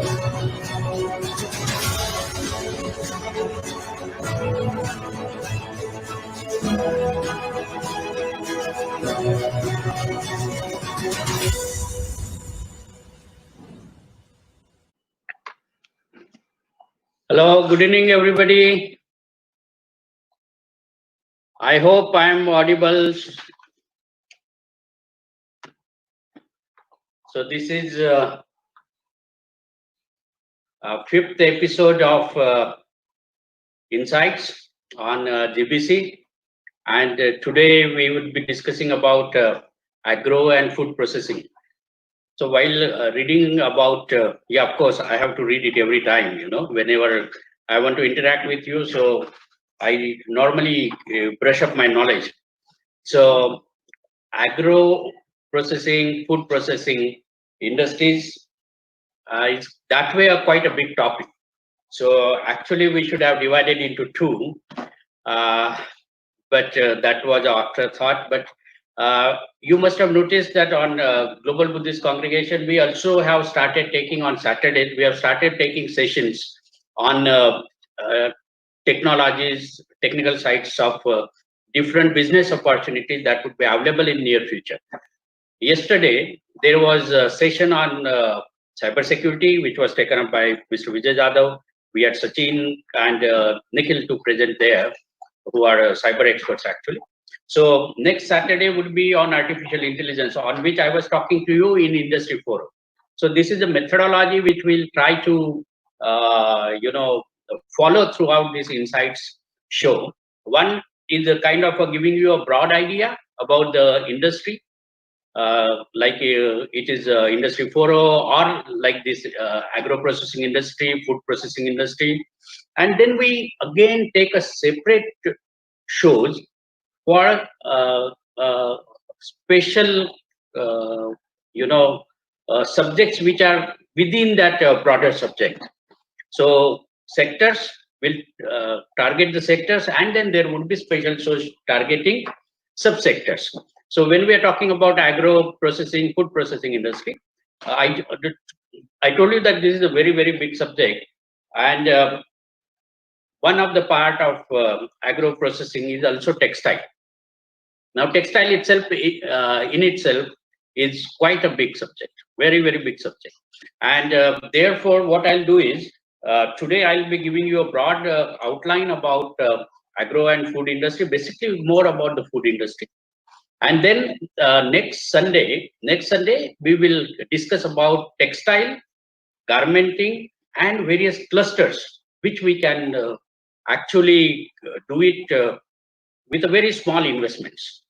Hello, good evening, everybody. I hope I am audible. So this is fifth episode of Insights on GBC, and today we would be discussing about agro and food processing. So while reading about, of course, I have to read it every time, whenever I want to interact with you. So I normally brush up my knowledge. So agro processing, food processing industries, is that way quite a big topic. So actually we should have divided into two, but that was an afterthought. But you must have noticed that on Global Buddhist Congregation, we also have started taking on Saturdays, we have started taking sessions on technologies, technical sides of different business opportunities that would be available in near future. Yesterday, there was a session on cybersecurity, which was taken up by Mr. Vijay Jadhav. We had Sachin and Nikhil to present there, who are cyber experts actually. So next Saturday would be on artificial intelligence, on which I was talking to you in Industry Forum. So this is a methodology which we'll try to, follow throughout this insights show. One is a kind of giving you a broad idea about the industry, like it is Industry 4.0, or like this agro processing industry, food processing industry. And then we again take a separate shows for special, subjects which are within that broader subject. So sectors will target the sectors, and then there would be special shows targeting subsectors. So when we are talking about agro processing, food processing industry, I told you that this is a very, very big subject, and one of the part of agro processing is also textile. Now, textile itself, in itself, is quite a big subject, very, very big subject. And therefore, what I'll do is, today I'll be giving you a broad outline about agro and food industry, basically more about the food industry. And then next Sunday, we will discuss about textile, garmenting, and various clusters, which we can actually do it with a very small investments.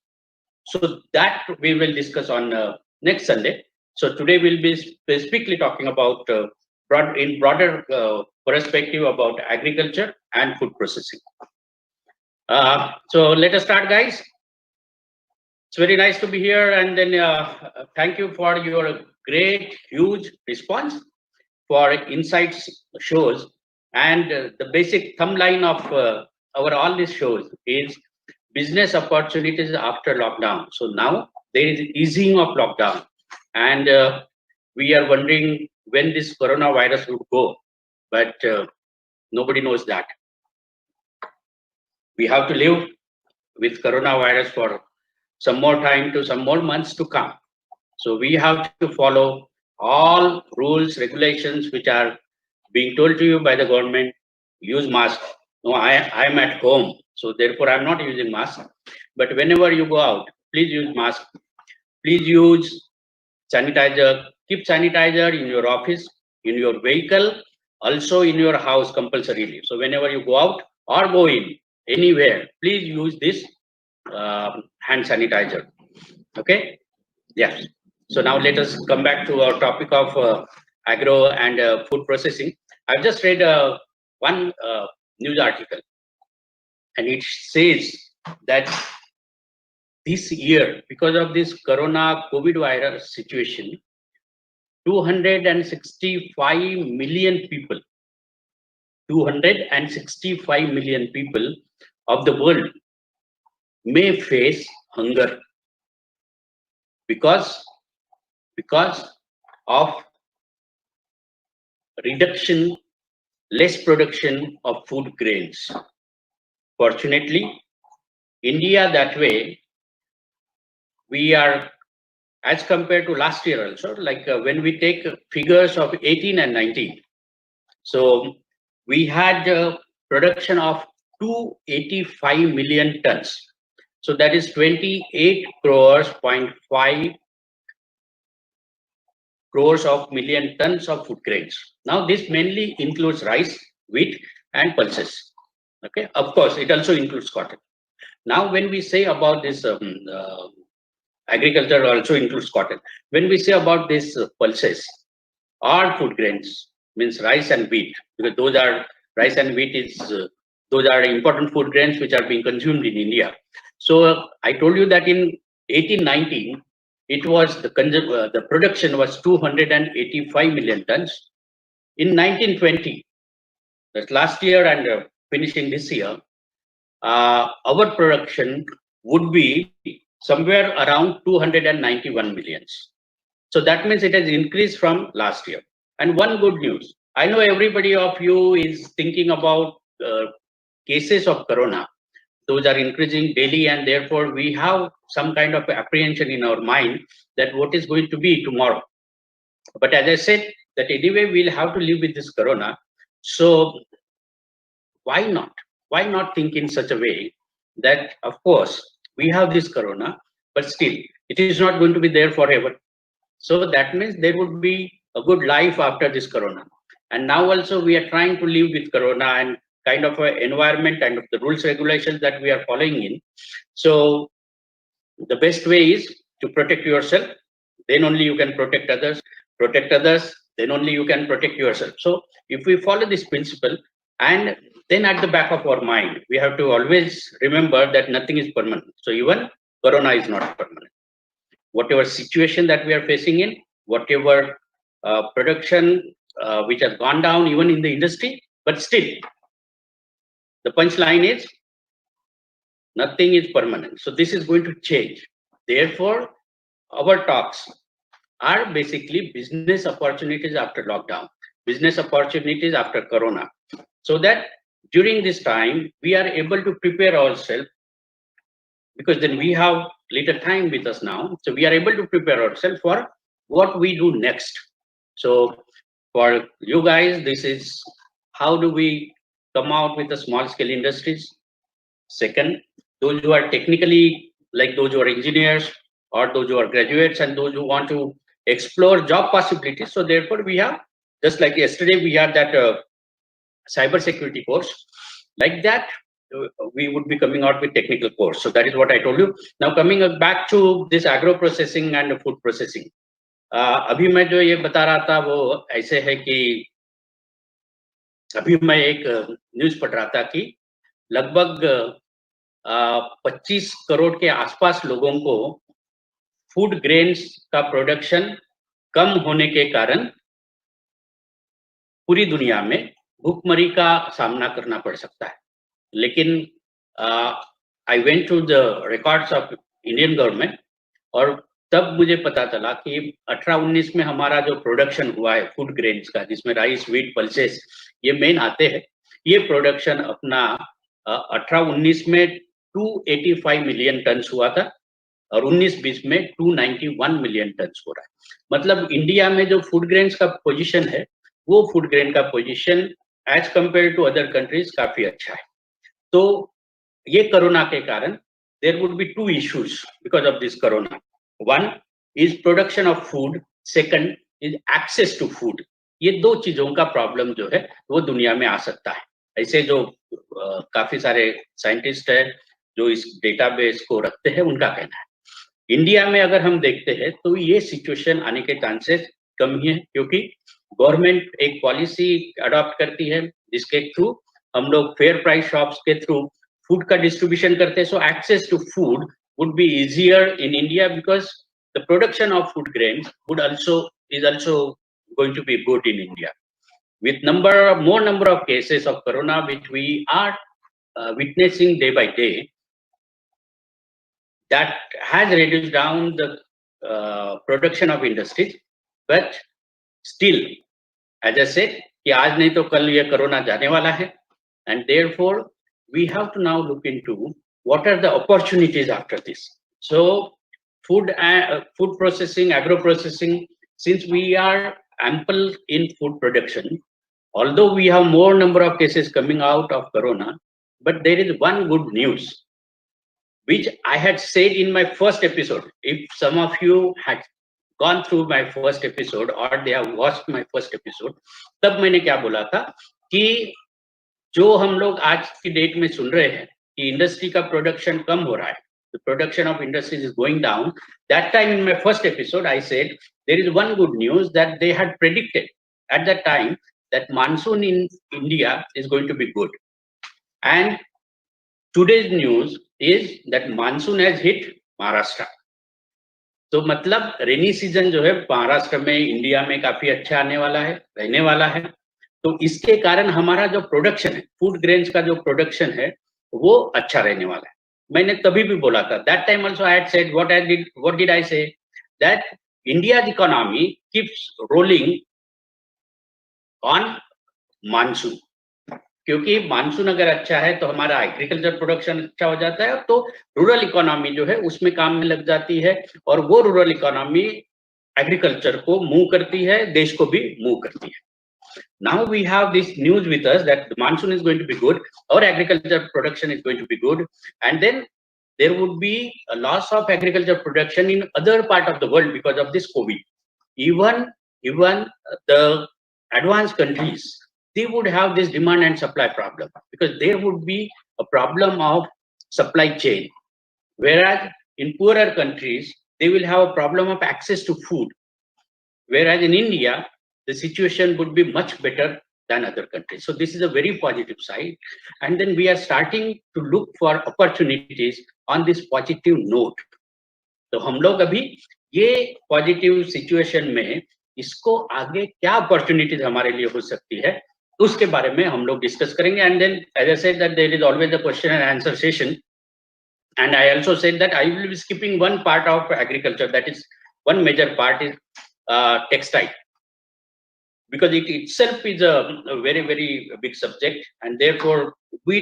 So that we will discuss on next Sunday. So today we'll be specifically talking about broader perspective about agriculture and food processing. So let us start, guys. It's very nice to be here, and then thank you for your great, huge response for insights shows. And the basic thumb line of our all these shows is business opportunities after lockdown. So now there is easing of lockdown, and we are wondering when this coronavirus would go, but nobody knows that. We have to live with coronavirus for some more time, to some more months to come. So we have to follow all rules, regulations which are being told to you by the government. Use mask. No, I'm at home, so therefore I'm not using mask. But whenever you go out, please use mask. Please use sanitizer. Keep sanitizer in your office, in your vehicle, also in your house compulsorily. So whenever you go out or go in anywhere, please use this hand sanitizer. Okay. Yes. So now let us come back to our topic of agro and food processing. I've just read one news article, and it says that this year, because of this corona COVID virus situation, 265 million people, 265 million people of the world may face hunger because of reduction, less production of food grains. Fortunately, India that way, we are, as compared to last year also, like when we take figures of 18 and 19, so we had production of 285 million tons. So that is 28 crores, 0.5 crores of million tons of food grains. Now this mainly includes rice, wheat, and pulses. Okay, of course, it also includes cotton. Now, when we say about this agriculture also includes cotton. When we say about this pulses, all food grains means rice and wheat, because those are rice and wheat is those are important food grains which are being consumed in India. So I told you that in 1819 it was the production was 285 million tons. In 1920, that's last year and finishing this year, our production would be somewhere around 291 millions. So that means it has increased from last year. And one good news, I know everybody of you is thinking about cases of corona. Those are increasing daily, and therefore we have some kind of apprehension in our mind that what is going to be tomorrow. But as I said, that anyway we'll have to live with this corona. So why not? Why not think in such a way that, of course, we have this corona, but still it is not going to be there forever. So that means there would be a good life after this corona. And now also we are trying to live with corona and kind of an environment and of the rules regulations that we are following in. So the best way is to protect yourself, then only you can protect others, then only you can protect yourself. So if we follow this principle, and then at the back of our mind, we have to always remember that nothing is permanent. So even corona is not permanent. Whatever situation that we are facing in, whatever production which has gone down even in the industry, but still, the punchline is nothing is permanent. So this is going to change. Therefore, our talks are basically business opportunities after lockdown, business opportunities after corona, so that during this time we are able to prepare ourselves, because then we have little time with us now, so we are able to prepare ourselves for what we do next. So for you guys, this is how do we come out with the small scale industries. Second, those who are technically, like those who are engineers or those who are graduates and those who want to explore job possibilities. So therefore we have, just like yesterday we had that cyber security course, like that we would be coming out with technical course. So that is what I told you. Now coming back to this agro processing and food processing, अभी मैं जो ये बता रहा था वो ऐसे है कि अभी मैं एक न्यूज पढ़ रहा था कि लगभग 25 करोड़ के आसपास लोगों को फूड ग्रेन्स का प्रोडक्शन कम होने के कारण पूरी दुनिया में भूखमरी का सामना करना पड़ सकता है. लेकिन I went to the records of Indian government और तब मुझे पता चला कि 18-19 में हमारा जो प्रोडक्शन हुआ है फूड ग्रेन्स का, जिसमें राइस, व्हीट, पल्सेस ये मेन आते हैं, ये प्रोडक्शन अपना 18-19 में 285 मिलियन टन हुआ था और 19-20 में 291 मिलियन टन हो रहा है. मतलब इंडिया में जो फूड ग्रेन्स का पोजीशन है, वो फूड ग्रेन का position as compare to other countries काफी अच्छा है. तो ये कोरोना के कारण there would be two issues because of this corona. One is production of food, second is access to food. ये दो चीजों का प्रॉब्लम जो है वो दुनिया में आ सकता है. ऐसे जो काफी सारे साइंटिस्ट है जो इस डेटाबेस को रखते हैं, उनका कहना है. इंडिया में अगर हम देखते हैं तो ये सिचुएशन आने के चांसेस कम ही है, क्योंकि गवर्नमेंट एक पॉलिसी अडॉप्ट करती है जिसके थ्रू हम लोग फेयर प्राइस शॉप्स के थ्रू फूड का डिस्ट्रीब्यूशन करते हैं. So access to food would be easier in India because the production of food grains would also going to be good in India. With more number of cases of corona which we are witnessing day by day, that has reduced down the production of industries. But still, as I said, कि आज नहीं तो कल ये corona जाने वाला है, and therefore we have to now look into what are the opportunities after this. So food processing, agro processing, since we are ample in food production, although we have more number of cases coming out of corona, but there is one good news which I had said in my first episode. If some of you had gone through my first episode or they have watched my first episode, तब मैंने क्या बोला था कि जो हम लोग आज की डेट में सुन रहे हैं कि इंडस्ट्री का प्रोडक्शन कम हो रहा है, the production of industries is going down. That time in my first episode, I said there is one good news that they had predicted at that time that monsoon in India is going to be good. And today's news is that monsoon has hit Maharashtra. तो मतलब rainy season जो है महाराष्ट्र में, India में काफी अच्छा आने वाला है, रहने वाला है. तो इसके कारण हमारा जो प्रोडक्शन है, फूड ग्रेन्स का जो प्रोडक्शन है, वो अच्छा रहने वाला है. मैंने तभी भी बोला था, that time also I had said what did I say, that India's economy keeps rolling on monsoon. क्योंकि मानसून अगर अच्छा है तो हमारा एग्रीकल्चर प्रोडक्शन अच्छा हो जाता है, तो रूरल इकोनॉमी जो है उसमें काम में लग जाती है, और वो रूरल इकोनॉमी एग्रीकल्चर को मूव करती है, देश को भी मूव करती है. Now we have this news with us that the monsoon is going to be good, our agriculture production is going to be good, and then there would be a loss of agriculture production in other part of the world because of this COVID. Even the advanced countries, they would have this demand and supply problem, because there would be a problem of supply chain, whereas in poorer countries they will have a problem of access to food, whereas in India the situation would be much better than other countries. So this is a very positive side, and then we are starting to look for opportunities on this positive note. तो हम लोग अभी ये positive situation में इसको आगे क्या opportunities हमारे लिए हो सकती है, उसके बारे में हम लोग डिस्कस करेंगे. And then as I said that there is always a question and answer session, and I also said that I will be skipping one part of agriculture, that is one major part is textile, because it itself is a very, very big subject, and therefore we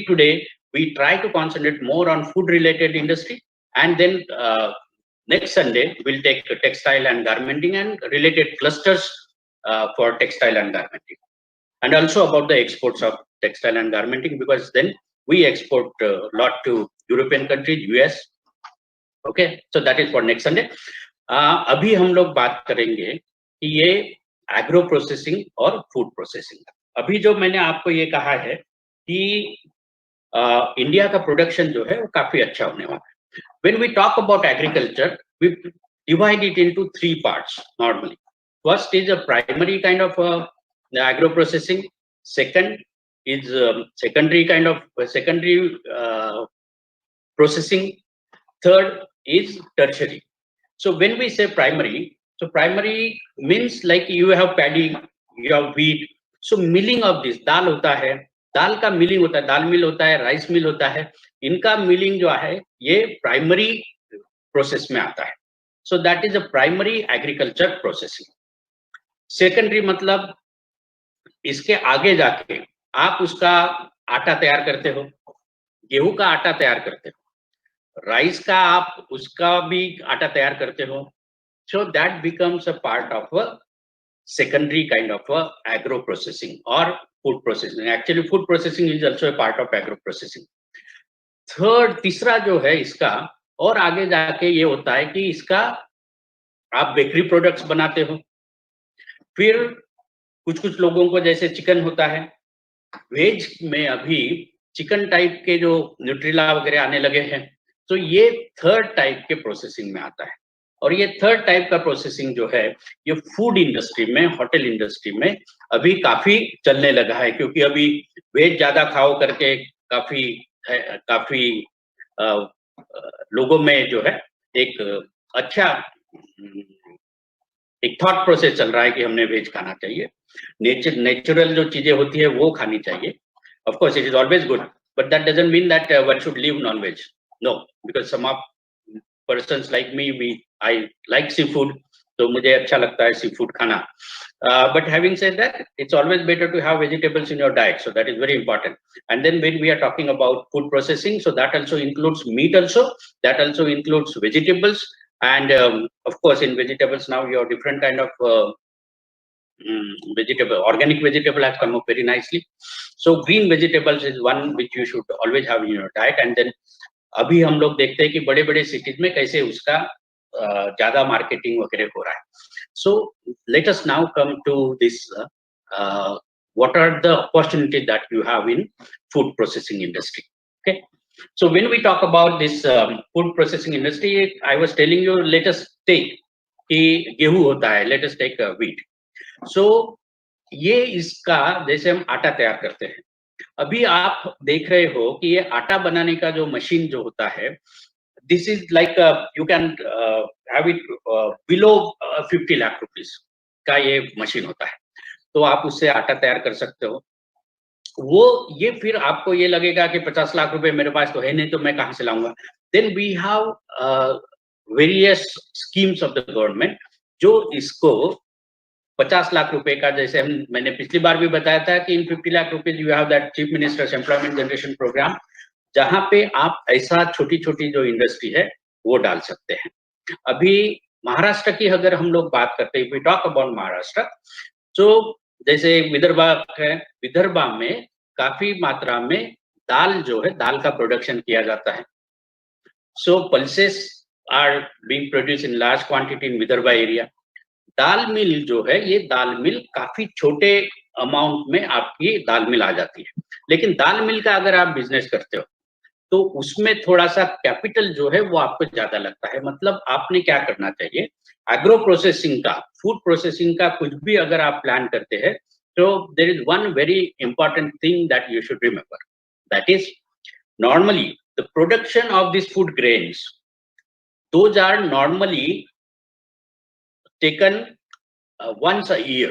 try to concentrate more on food related industry, and then next Sunday we'll take textile and garmenting and related clusters for textile and garmenting, and also about the exports of textile and garmenting, because then we export a lot to European countries, US. Okay, so that is for next Sunday. अभी हम लोग बात करेंगे कि ये agro processing और food processing. अभी जो मैंने आपको ये कहा है कि इंडिया का प्रोडक्शन जो है वो काफी अच्छा होने वाला है. When we talk about agriculture, we divide it into three parts normally. First is a primary kind of agro processing. Second is secondary kind of secondary processing. Third is tertiary. So when we say primary, so primary means like you have paddy, you have wheat. So milling of this, दाल होता है, दाल का milling होता है, दाल मिल होता है, rice mill होता है, इनका मिलिंग जो है ये प्राइमरी प्रोसेस में आता है. So that is a primary agriculture processing. Secondary मतलब इसके आगे जाके आप उसका आटा तैयार करते हो, गेहूं का आटा तैयार करते हो, राइस का आप उसका भी आटा तैयार करते हो. So that becomes a part of a secondary kind of agro processing or food processing. Actually food processing is also a part of agro processing. Third, तीसरा जो है इसका और आगे जाके ये होता है कि इसका आप बेकरी प्रोडक्ट्स बनाते हो. फिर कुछ लोगों को जैसे चिकन होता है, वेज में अभी चिकन टाइप के जो न्यूट्रिला वगैरह आने लगे हैं, तो ये थर्ड टाइप के प्रोसेसिंग में आता है. और ये थर्ड टाइप का प्रोसेसिंग जो है ये फूड इंडस्ट्री में, होटल इंडस्ट्री में अभी काफी चलने लगा है, क्योंकि अभी वेज ज्यादा खाओ करके काफी लोगों में जो है एक अच्छा एक थॉट प्रोसेस चल रहा है कि हमने वेज खाना चाहिए, नेचुरल जो चीजें होती है वो खानी चाहिए. Of course it is always good, but that doesn't mean that one should live non veg. No, because some of persons like me, I like seafood, तो मुझे अच्छा लगता है सी फूड खाना. But having said that, it's always better to have vegetables in your diet. So that is very important. And then when we are talking about food processing, so that also includes meat also, that also includes vegetables. And of course, in vegetables now you have different kind of vegetable, organic vegetable have come up very nicely. So green vegetables is one which you should always have in your diet. And then अभी हम लोग देखते हैं कि बड़े-बड़े cities में कैसे उसका ज्यादा मार्केटिंग वगैरह हो रहा है. So let us now come to this. What are the opportunities that you have in food processing industry? Okay. So when we talk about this food processing industry, I was telling you, let us take कि गेहूं होता है, let us take wheat. So ये इसका जैसे हम आटा तैयार करते हैं, अभी आप देख रहे हो कि ये आटा बनाने का जो मशीन जो होता है, this is like you can have it below 50 lakh rupees का ये मशीन होता है. तो आप उससे आटा तैयार कर सकते हो. वो ये फिर आपको ये लगेगा कि 50 लाख रुपए मेरे पास तो है नहीं, तो मैं कहां से लाऊंगा. Then we have various schemes of the government जो इसको 50 लाख रुपए का, जैसे मैंने पिछली बार भी बताया था कि in 50 lakh rupees you have that chief minister's employment generation programme, जहां पे आप ऐसा छोटी छोटी जो इंडस्ट्री है वो डाल सकते हैं. अभी महाराष्ट्र की अगर हम लोग बात करते हैं, वी टॉक अबाउट महाराष्ट्र, तो जैसे विदर्भ है, विदर्भ में काफी मात्रा में दाल जो है, दाल का प्रोडक्शन किया जाता है. So pulses are being produce in large quantity in Vidarbha area. दाल मिल जो है, ये दाल मिल काफी छोटे अमाउंट में आपकी दाल मिल आ जाती है. लेकिन दाल मिल का अगर आप बिजनेस करते हो तो उसमें थोड़ा सा कैपिटल जो है वो आपको ज्यादा लगता है. मतलब आपने क्या करना चाहिए, एग्रो प्रोसेसिंग का, फूड प्रोसेसिंग का कुछ भी अगर आप प्लान करते हैं, तो there is one very important thing that you should remember, that is normally the production of this food grains, those are normally taken once a year.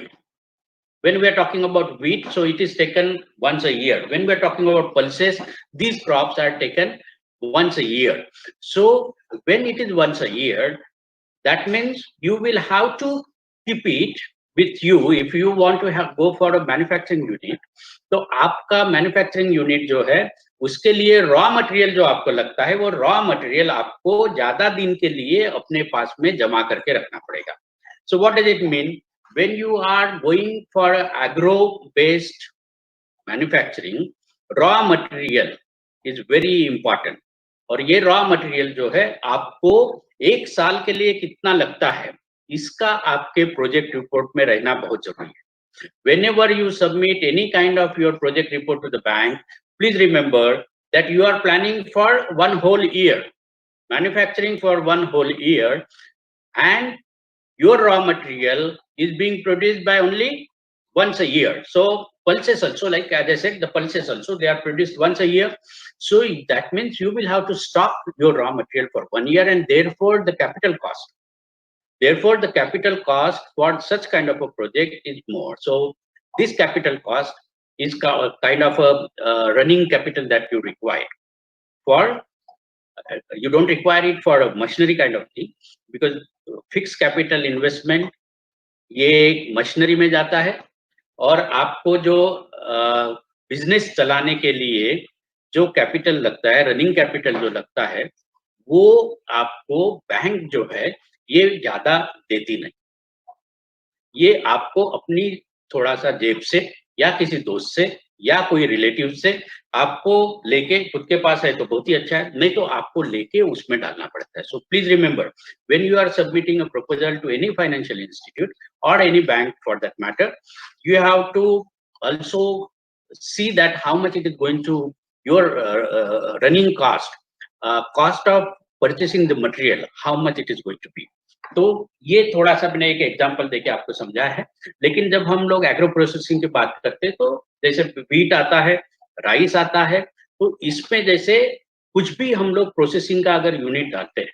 When we are talking about wheat, so it is taken once a year. When we are talking about pulses, these crops are taken once a year. So when it is once a year, that means you will have to keep it with you if you want to have go for a manufacturing unit. तो आपका manufacturing unit जो है, उसके लिए raw material जो आपको लगता है, वो रॉ मटेरियल आपको ज्यादा दिन के लिए अपने पास में जमा करके रखना पड़ेगा. So what does it mean? When you are going for agro-based manufacturing, raw material is very important. और ये raw material जो है आपको एक साल के लिए कितना लगता है, इसका आपके प्रोजेक्ट रिपोर्ट में रहना बहुत जरूरी है. Whenever you submit any kind of your project report to the bank, please remember that you are planning for one whole year, manufacturing for one whole year, and your raw material is being produced by only once a year. So pulses also, like as I said, the pulses also, they are produced once a year. So that means you will have to stock your raw material for 1 year, and therefore the capital cost for such kind of a project is more. So this capital cost is kind of a running capital that you require for. You don't require it for a machinery kind of thing, because fixed capital investment ये machinery में जाता है, और आपको जो business चलाने के लिए जो कैपिटल लगता है, रनिंग कैपिटल जो लगता है, वो आपको बैंक जो है ये ज्यादा देती नहीं. ये आपको अपनी थोड़ा सा जेब से या किसी दोस्त से या कोई रिलेटिव से आपको लेके, खुद के पास है तो बहुत ही अच्छा है, नहीं तो आपको लेके उसमें डालना पड़ता है. So please remember, when you are submitting a proposal to any financial institute और any bank for that matter, you have to also see that how much it is going to your running cost of purchasing the material, how much it is going to be. तो ये थोड़ा सा मैंने एक example देके आपको समझाया है. लेकिन जब हम लोग एग्रो प्रोसेसिंग की बात करते हैं, तो जैसे व्हीट आता है, राइस आता है, तो इसमें जैसे कुछ भी हम लोग प्रोसेसिंग का अगर यूनिट डालते हैं,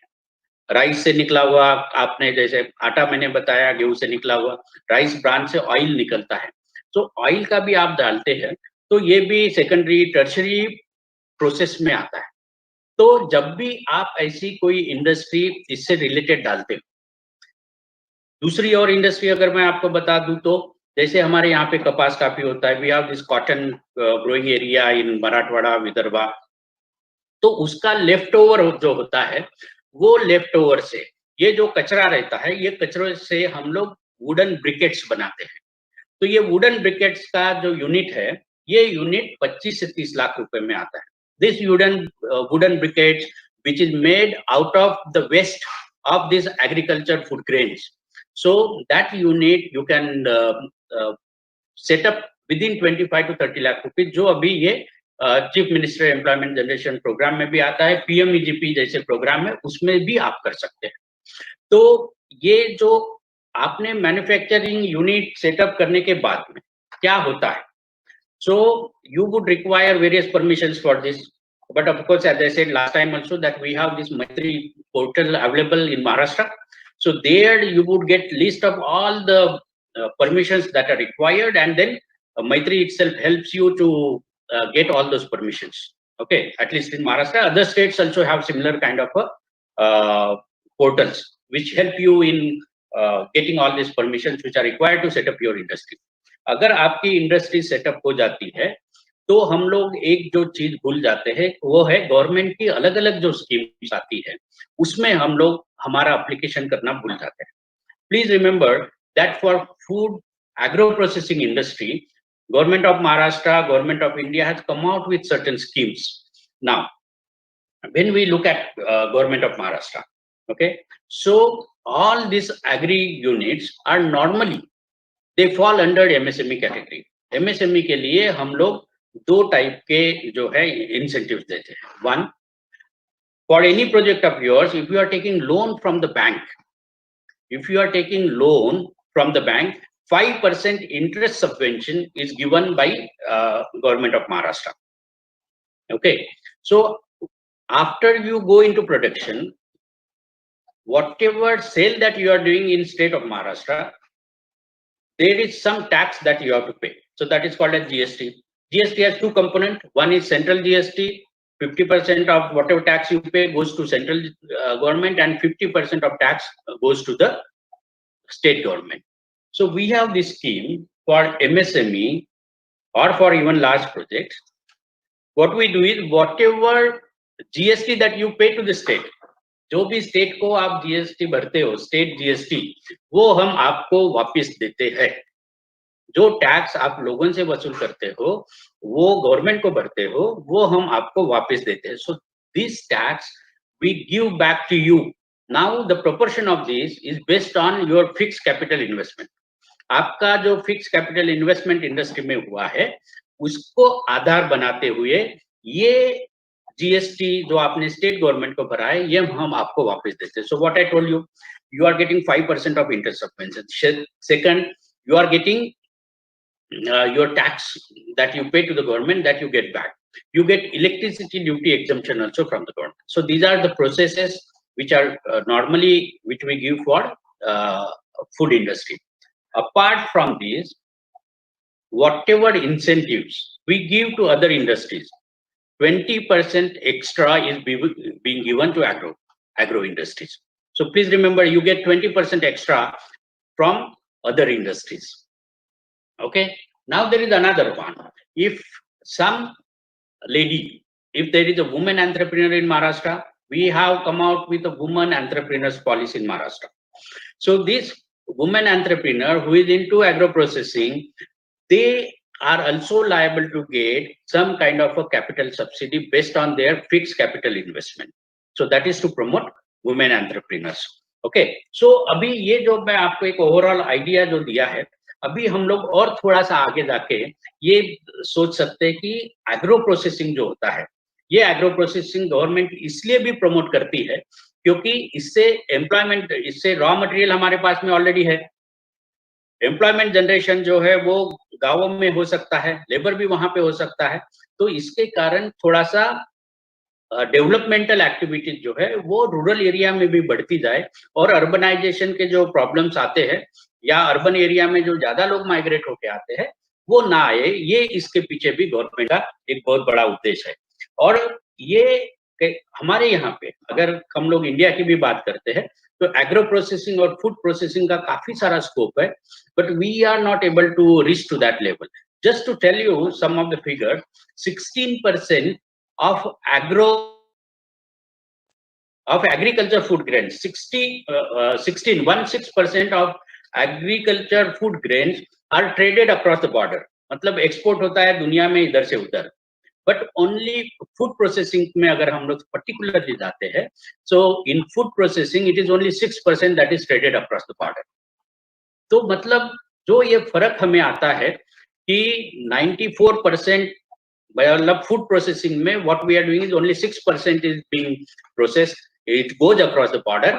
राइस से निकला हुआ, आपने जैसे आटा मैंने बताया, गेहूं से निकला हुआ, राइस ब्रांड से ऑयल निकलता है, तो ऑयल का भी आप डालते हैं, तो ये भी सेकेंडरी टर्शरी प्रोसेस में आता है. तो जब भी आप ऐसी कोई इंडस्ट्री इससे रिलेटेड डालते हो, दूसरी और इंडस्ट्री अगर मैं आपको बता दूं तो जैसे हमारे यहाँ पे कपास काफी होता है, we have this cotton growing area in Marathwada Vidarbha, तो उसका लेफ्ट ओवर जो होता है, वो लेफ्ट ओवर से ये जो कचरा रहता है, ये कचरे से हम लोग वुडन ब्रिकेट्स बनाते हैं। तो ये वुडन ब्रिकेट्स का जो यूनिट है, ये यूनिट 25 से 30 लाख रुपए में आता है। This wooden briquettes which is made out of the waste of this agriculture food grains. So that unit you can set up within 25 to 30 lakh rupees, जो अभी ये chief minister employment generation programme में भी आता है, PMEGP जैसे programme है उसमें भी आप कर सकते हैं। तो ये जो आपने मैन्युफैक्चरिंग यूनिट सेटअप करने के बाद में क्या होता है, so you would require various permissions for this, but of course as I said last time also that we have this Maitri portal available in Maharashtra, so there you would get list of all the permissions that are required, and then Maitri itself helps you to get all those permissions. Okay, at least in Maharashtra. Other states also have similar kind of portals which help you in getting all these permissions which are required to set up your industry. अगर आपकी industry setup हो जाती है तो हम लोग एक जो चीज भूल जाते हैं, वो है गवर्नमेंट की अलग अलग जो स्कीम्स आती है उसमें हम लोग हमारा एप्लीकेशन करना भूल जाते हैं। Please remember that for food agro processing industry, government of Maharashtra, government of India has come out with certain schemes. Now when we look at government of Maharashtra, okay, so all these agri units are normally they fall under MSME category. MSME के लिए हम लोग दो type के जो है incentives देते हैं। One, for any project of yours, if you are taking loan from the bank, if you are taking loan from the bank, 5% interest subvention is given by government of Maharashtra. Okay, so after you go into production, whatever sale that you are doing in state of Maharashtra, there is some tax that you have to pay. So that is called as GST. GST has two components. One is central GST. 50% of whatever tax you pay goes to central government, and 50% of tax goes to the state government. So we have this scheme for MSME or for even large projects. What we do is whatever GST that you pay to the state, जो भी state को आप GST भरते हो, state GST, वो हम आपको वापस देते हैं। जो टैक्स आप लोगों से वसूल करते हो, वो गवर्नमेंट को भरते हो, वो हम आपको वापस देते हैं। So this tax we give back to you. Now the proportion of this is based on your fix capital investment. आपका जो फिक्स कैपिटल इन्वेस्टमेंट इंडस्ट्री में हुआ है, उसको आधार बनाते हुए ये जीएसटी जो आपने स्टेट गवर्नमेंट को भरा है, ये हम आपको वापस देते हैं। So what I told you, you are getting 5% of interest subvention. Second, you are getting your tax that you pay to the government that you get back. You get electricity duty exemption also from the government. So these are the processes which are normally which we give for food industry. Apart from these, whatever incentives we give to other industries, 20% extra is being given to agro industries. So please remember, you get 20% extra from other industries. Okay. Now there is another one. If some lady, if there is a woman entrepreneur in Maharashtra, we have come out with a woman entrepreneurs policy in Maharashtra. So this woman entrepreneur who is into agro processing, they are also liable to get some kind of a capital subsidy based on their fixed capital investment. So that is to promote women entrepreneurs. Okay. So अभी ये जो मैं आपको एक overall idea जो दिया है, अभी हम लोग और थोड़ा सा आगे जाके ये सोच सकते हैं कि एग्रो प्रोसेसिंग जो होता है, ये एग्रो प्रोसेसिंग गवर्नमेंट इसलिए भी प्रमोट करती है क्योंकि इससे एम्प्लॉयमेंट, इससे रॉ मटेरियल हमारे पास में ऑलरेडी है। एम्प्लॉयमेंट जनरेशन जो है वो गांवों में हो सकता है, लेबर भी वहां पे हो सकता है। तो इसके कारण थोड़ा सा डेवलपमेंटल एक्टिविटीज जो है वो रूरल एरिया में भी बढ़ती जाए और अर्बनाइजेशन के जो प्रॉब्लम्स आते हैं या अर्बन एरिया में जो ज्यादा लोग माइग्रेट होके आते हैं वो ना आए, ये इसके पीछे भी गवर्नमेंट का एक बहुत बड़ा उद्देश्य है। और ये हमारे यहाँ पे अगर हम लोग इंडिया की भी बात करते हैं तो एग्रो प्रोसेसिंग और फूड प्रोसेसिंग का काफी सारा स्कोप है, but we are not able to reach to that level. Just to tell you some of the figure, 16% of agriculture food grains, 16% of agriculture food grains are traded across the border. मतलब export होता है दुनिया में इधर से उधर, but only food processing में अगर हम लोग पर्टिकुलरली जाते हैं, so in food processing it is only 6% that is traded across the border. तो मतलब जो ये फर्क हमें आता है कि 94% मतलब फूड प्रोसेसिंग में what we are doing is only 6% is being processed, it goes across the border.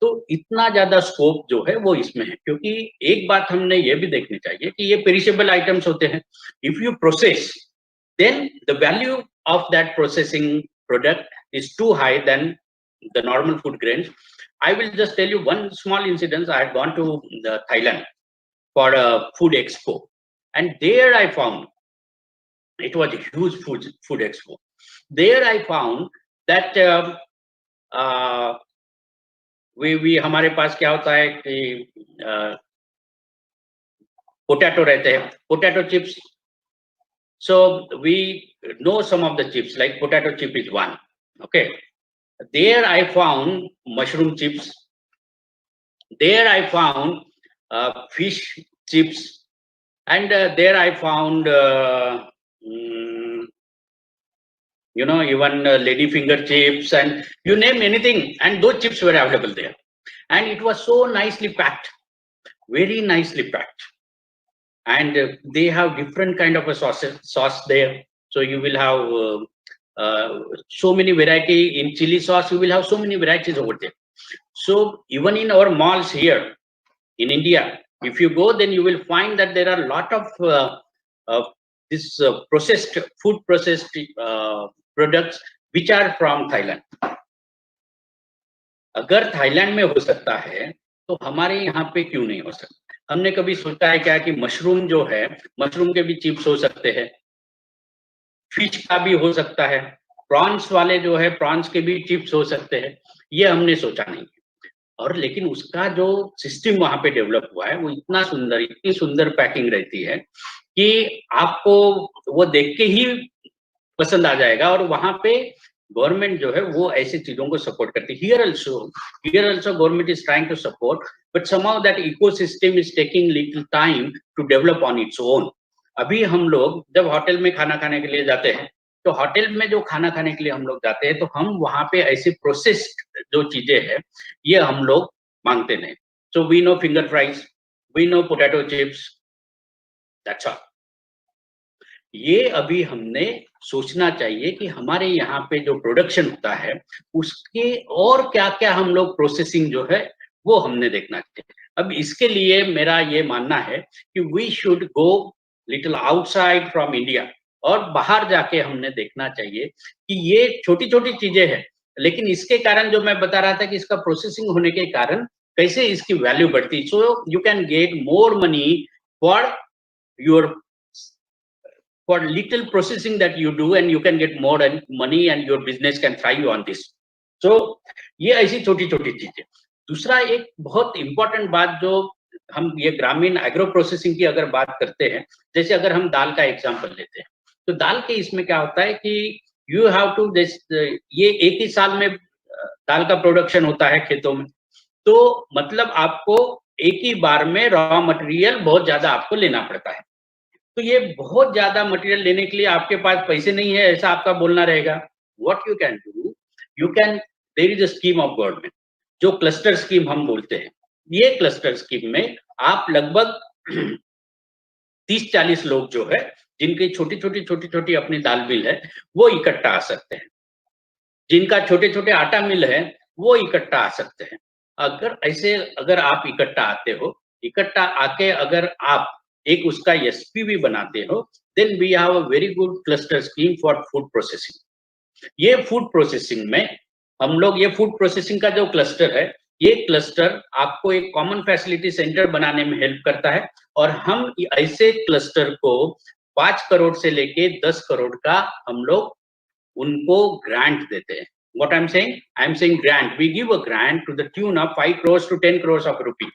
तो इतना ज्यादा स्कोप जो है वो इसमें है, क्योंकि एक बात हमने ये भी देखनी चाहिए कि ये पेरिशेबल आइटम्स होते हैं. If you process, then the value of that processing product is too high than the normal food grains. I will just tell you one small incident. I had gone to Thailand for a food expo, and there I found it was a huge food expo. There I found that we हमारे पास क्या होता है कि potato रहते हैं, potato chips. So we know some of the chips, like potato chip is one. Okay. There I found mushroom chips. There I found fish chips, and there I found even lady finger chips, and you name anything, and those chips were available there. And it was so nicely packed, very nicely packed. And they have different kind of a sauce there. So you will have so many variety in chili sauce. You will have so many varieties over there. So even in our malls here in India, if you go, then you will find that there are a lot of this processed products which are from Thailand. अगर Thailand में हो सकता है तो हमारे यहाँ पे क्यों नहीं हो सकता? हमने कभी सोचा है क्या कि मशरूम जो है, मशरूम के भी चिप्स हो सकते हैं, फिश का भी हो सकता है, प्रॉन्स वाले जो है प्रॉन्स के भी चिप्स हो सकते हैं. ये हमने सोचा नहीं. और लेकिन उसका जो सिस्टम वहां पे डेवलप हुआ है वो इतना सुंदर, इतनी सुंदर पैकिंग रहती है कि आपको वो देख के ही पसंद आ जाएगा. और वहां पे गवर्नमेंट जो है वो ऐसी चीजों को सपोर्ट करती है. Here also government is trying to support, but somehow that ecosystem is taking little time to develop on its own. अभी हम लोग जब होटल में खाना खाने के लिए जाते हैं, तो होटल में जो खाना खाने के लिए हम लोग जाते हैं, तो हम वहां पे ऐसे प्रोसेस्ड जो चीजें हैं ये हम लोग मांगते नहीं. So we know finger fries, we know potato chips, that's all. ये अभी हमने सोचना चाहिए कि हमारे यहाँ पे जो प्रोडक्शन होता है उसके और क्या क्या हम लोग प्रोसेसिंग जो है वो हमने देखना चाहिए. अब इसके लिए मेरा ये मानना है कि we should go little outside from India, और बाहर जाके हमने देखना चाहिए कि ये छोटी छोटी चीजें हैं, लेकिन इसके कारण जो मैं बता रहा था कि इसका प्रोसेसिंग होने के कारण कैसे इसकी वैल्यू बढ़ती. सो you can get more money for your for little processing that you do, and you can get more money and your business can thrive on this. So ये ऐसी छोटी छोटी चीजें. दूसरा एक बहुत इंपॉर्टेंट बात जो हम ये ग्रामीण एग्रो प्रोसेसिंग की अगर बात करते हैं, जैसे अगर हम दाल का एग्जांपल लेते हैं, तो दाल के इसमें क्या होता है कि यू हैव टू ये एक ही साल में दाल का प्रोडक्शन होता है खेतों में, तो मतलब आपको एक ही बार में रॉ मटेरियल बहुत ज्यादा आपको लेना पड़ता है. तो ये बहुत ज्यादा मटेरियल लेने के लिए आपके पास पैसे नहीं है ऐसा आपका बोलना रहेगा. What you can do, you can, there is a scheme of government जो क्लस्टर स्कीम हम बोलते हैं. ये क्लस्टर स्कीम में आप लगभग 30-40 लोग जो है जिनकी छोटी छोटी अपनी दाल मिल है वो इकट्ठा आ सकते हैं, जिनका छोटे छोटे आटा मिल है वो इकट्ठा आ सकते हैं. अगर आप इकट्ठा आते हो, इकट्ठा आके अगर आप एक उसका एसपी भी बनाते हो, then we have a very good cluster scheme for food processing. ये फूड प्रोसेसिंग में हम लोग, ये फूड प्रोसेसिंग का जो क्लस्टर है, ये क्लस्टर आपको एक कॉमन फैसिलिटी सेंटर बनाने में हेल्प करता है. और हम ऐसे क्लस्टर को 5 करोड़ से लेके 10 करोड़ का हम लोग उनको ग्रांट देते हैं. What I'm saying? I'm saying grant. We give a grant to the tune of 5 crores to 10 crores of rupee.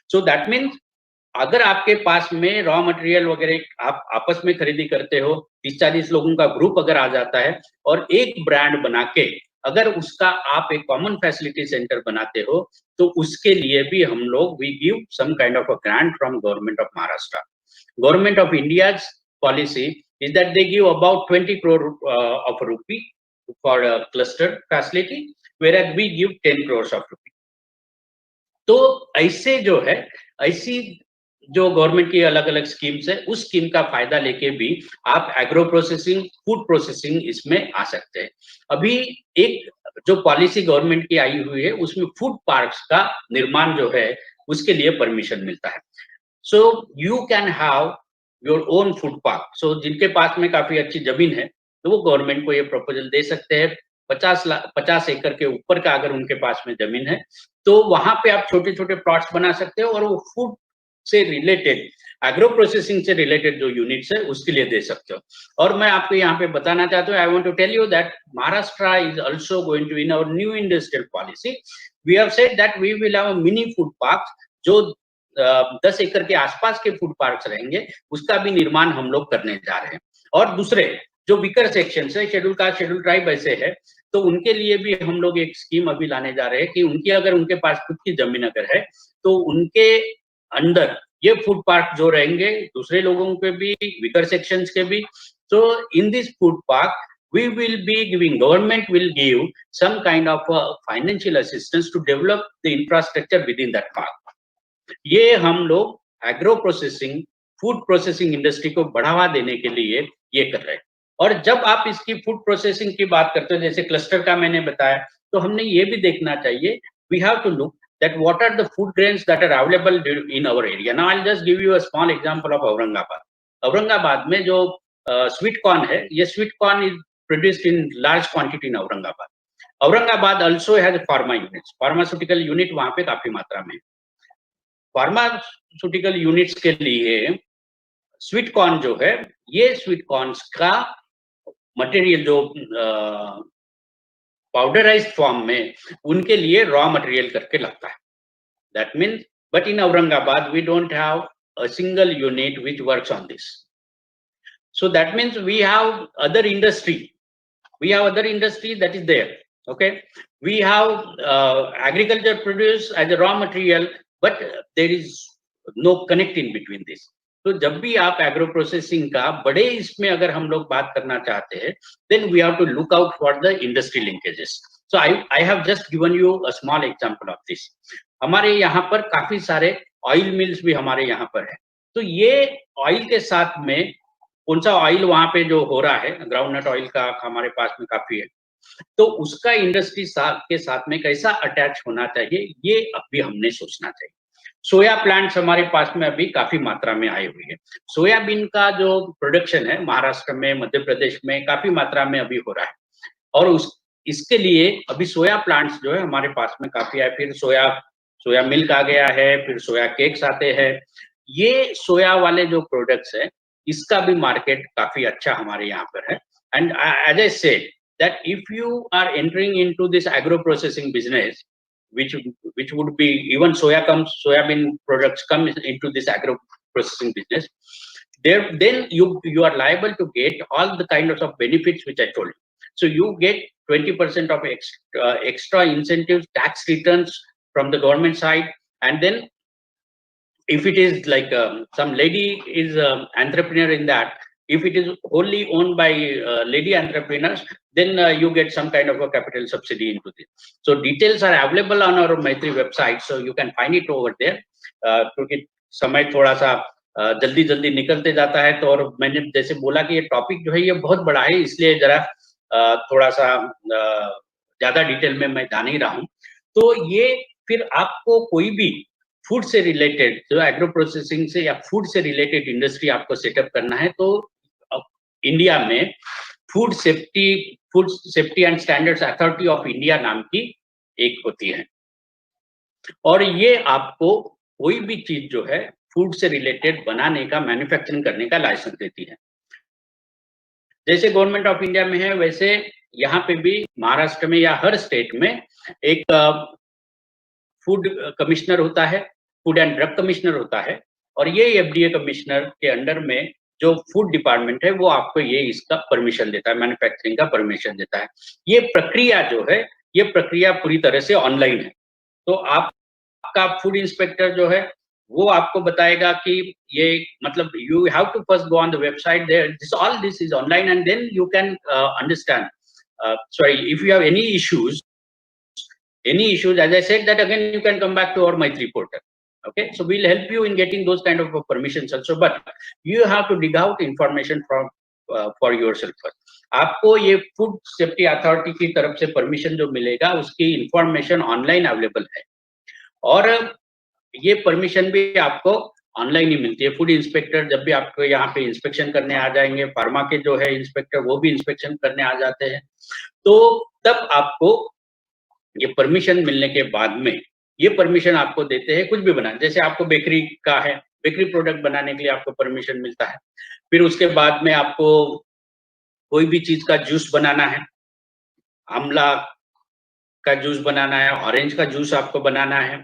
So that means अगर आपके पास में रॉ मटेरियल वगैरह आप आपस में खरीदी करते हो, 30-40 लोगों का ग्रुप अगर आ जाता है और एक ब्रांड बना के अगर उसका आप एक कॉमन फैसिलिटी सेंटर बनाते हो, तो उसके लिए भी हम लोग we give some kind of a grant from government of Maharashtra. Government of India's policy is that they give about 20 crore of rupee for a cluster facility, whereas we give 10 crores of rupee. तो ऐसे जो है, ऐसी जो government की अलग अलग schemes है, उस स्कीम का फायदा लेके भी आप एग्रो प्रोसेसिंग, फूड प्रोसेसिंग इसमें आ सकते हैं. अभी एक जो पॉलिसी गवर्नमेंट की आई हुई है, उसमें फूड पार्क्स का निर्माण जो है उसके लिए परमिशन मिलता है. So you can have your own food park. So जिनके पास में काफी अच्छी जमीन है, तो वो गवर्नमेंट को ये प्रपोजल दे सकते हैं. 50 एकड़ के ऊपर का अगर उनके पास में जमीन है, तो वहां पे आप छोटे छोटे प्लॉट्स बना सकते हो और वो फूड से रिलेटेड, एग्रो प्रोसेसिंग से रिलेटेड जो यूनिट्स है उसके लिए दे सकते हो. और मैं आपको यहाँ पे बताना चाहता हूँ, I want to tell you that Maharashtra is also going to in our new industrial policy we have said that we will have a mini food park. जो 10 एकड़ के आसपास के फूड पार्क्स रहेंगे, उसका भी निर्माण हम लोग करने जा रहे हैं. और दूसरे जो वीकर सेक्शन है, शेड्यूल कास्ट, शेड्यूल ट्राइब ऐसे है, तो उनके लिए भी हम लोग एक स्कीम अभी लाने जा रहे हैं कि उनकी अगर उनके पास खुद की जमीन अगर है, तो उनके अंदर ये फूड पार्क जो रहेंगे, दूसरे लोगों के भी, वीकर सेक्शंस के भी. So in this food park, we will be giving, government will give some kind of financial assistance to develop the infrastructure within that park. ये हम लोग agro processing, food processing industry को बढ़ावा देने के लिए ये कर रहे हैं. और जब आप इसकी फूड प्रोसेसिंग की बात करते हो, जैसे क्लस्टर का मैंने बताया, तो हमने ये भी देखना चाहिए, we have to look that what are the food grains that are available in our area. Now I'll just give you a small example of Aurangabad. Aurangabad में जो स्वीट कॉर्न है, ये sweet corn is produced in large quantity in Aurangabad. Aurangabad also has pharma units, pharmaceutical unit वहां पे काफी मात्रा में. Pharmaceutical units के लिए स्वीट कॉर्न जो है, ये स्वीट कॉर्न का मटेरियल जो पाउडराइज्ड फॉर्म में उनके लिए रॉ मटेरियल करके लगता है. That means, but in Aurangabad we don't have a single unit which works on this. So that means we have other industry, that is there. Okay, we have agriculture produce as a raw material, but there is no connect in between this. तो जब भी आप agro processing का बड़े इसमें अगर हम लोग बात करना चाहते हैं, then we have to look out for the industry linkages. So I have just given you a small example of this. हमारे यहाँ पर काफी सारे ऑयल मिल्स भी हमारे यहाँ पर है. तो ये ऑयल के साथ में कौन सा ऑयल वहां पे जो हो रहा है, ग्राउंडनट ऑयल का हमारे पास में काफी है, तो उसका इंडस्ट्री के साथ में कैसा अटैच होना चाहिए, ये अभी हमने सोचना चाहिए. सोया प्लांट्स हमारे पास में अभी काफी मात्रा में आए हुए हैं. सोयाबीन का जो प्रोडक्शन है महाराष्ट्र में, मध्य प्रदेश में काफी मात्रा में अभी हो रहा है. और इसके लिए अभी सोया प्लांट्स जो है हमारे पास में काफी है. फिर सोया मिल्क आ गया है, फिर सोया केक्स आते हैं. ये सोया वाले जो प्रोडक्ट्स है, इसका भी मार्केट काफी अच्छा हमारे यहाँ पर है. And as I said that if you are entering into this agro processing business, which would be even soybean products come into this agro processing business, then you are liable to get all the kinds of benefits which I told you. So you get 20% of extra incentives, tax returns from the government side. And then if it is like some lady is entrepreneur in that, if it is wholly owned by lady entrepreneurs, then you get some kind of a capital subsidy into this. So details are available on our Maitri website, so you can find it over there. क्योंकि समय थोड़ा सा जल्दी निकलते जाता है, तो और मैंने जैसे बोला कि ये टॉपिक जो है ये बहुत बड़ा है, इसलिए जरा थोड़ा सा ज्यादा डिटेल में मैं जा नहीं रहा हूँ. तो ये फिर आपको कोई भी फूड से रिलेटेड, जो एग्रो प्रोसेसिंग से या फूड से रिलेटेड इंडस्ट्री आपको सेटअप करना है, तो इंडिया में food safety and standards authority of India नाम की एक होती है. और ये आपको कोई भी चीज जो है फूड से रिलेटेड बनाने का, मैन्युफैक्चरिंग करने का लाइसेंस देती है. जैसे गवर्नमेंट ऑफ इंडिया में है, वैसे यहाँ पे भी महाराष्ट्र में या हर स्टेट में एक फूड कमिश्नर होता है, फूड एंड ड्रग कमिश्नर होता है, और ये एफडीए कमिश्नर के अंडर में जो फूड डिपार्टमेंट है वो आपको ये इसका परमिशन देता है, मैन्युफैक्चरिंग का परमिशन देता है। ये प्रक्रिया जो है, ये प्रक्रिया पूरी तरह से ऑनलाइन है। तो आपका फूड इंस्पेक्टर जो है वो आपको बताएगा कि ये मतलब you have to first go on the website, there this all this is online and then you can understand sorry if you have any issues, as I said that again you can come back to our Maitri portal. Okay, so we'll help you in getting those kind of permissions also, but you have to dig out information from for yourself first. आपको ये food safety authority की तरफ से permission जो मिलेगा उसकी information online available है, और ये परमिशन भी आपको ऑनलाइन ही मिलती है। फूड इंस्पेक्टर जब भी आपको यहाँ पे इंस्पेक्शन करने आ जाएंगे, फार्मा के जो है इंस्पेक्टर वो भी इंस्पेक्शन करने आ जाते हैं, तो तब आपको ये परमिशन मिलने के बाद में ये परमिशन आपको देते हैं कुछ भी बनाना। जैसे आपको बेकरी का है, बेकरी प्रोडक्ट बनाने के लिए आपको परमिशन मिलता है। फिर उसके बाद में आपको कोई भी चीज का जूस बनाना है, आंवला का जूस बनाना है, ऑरेंज का जूस आपको बनाना है,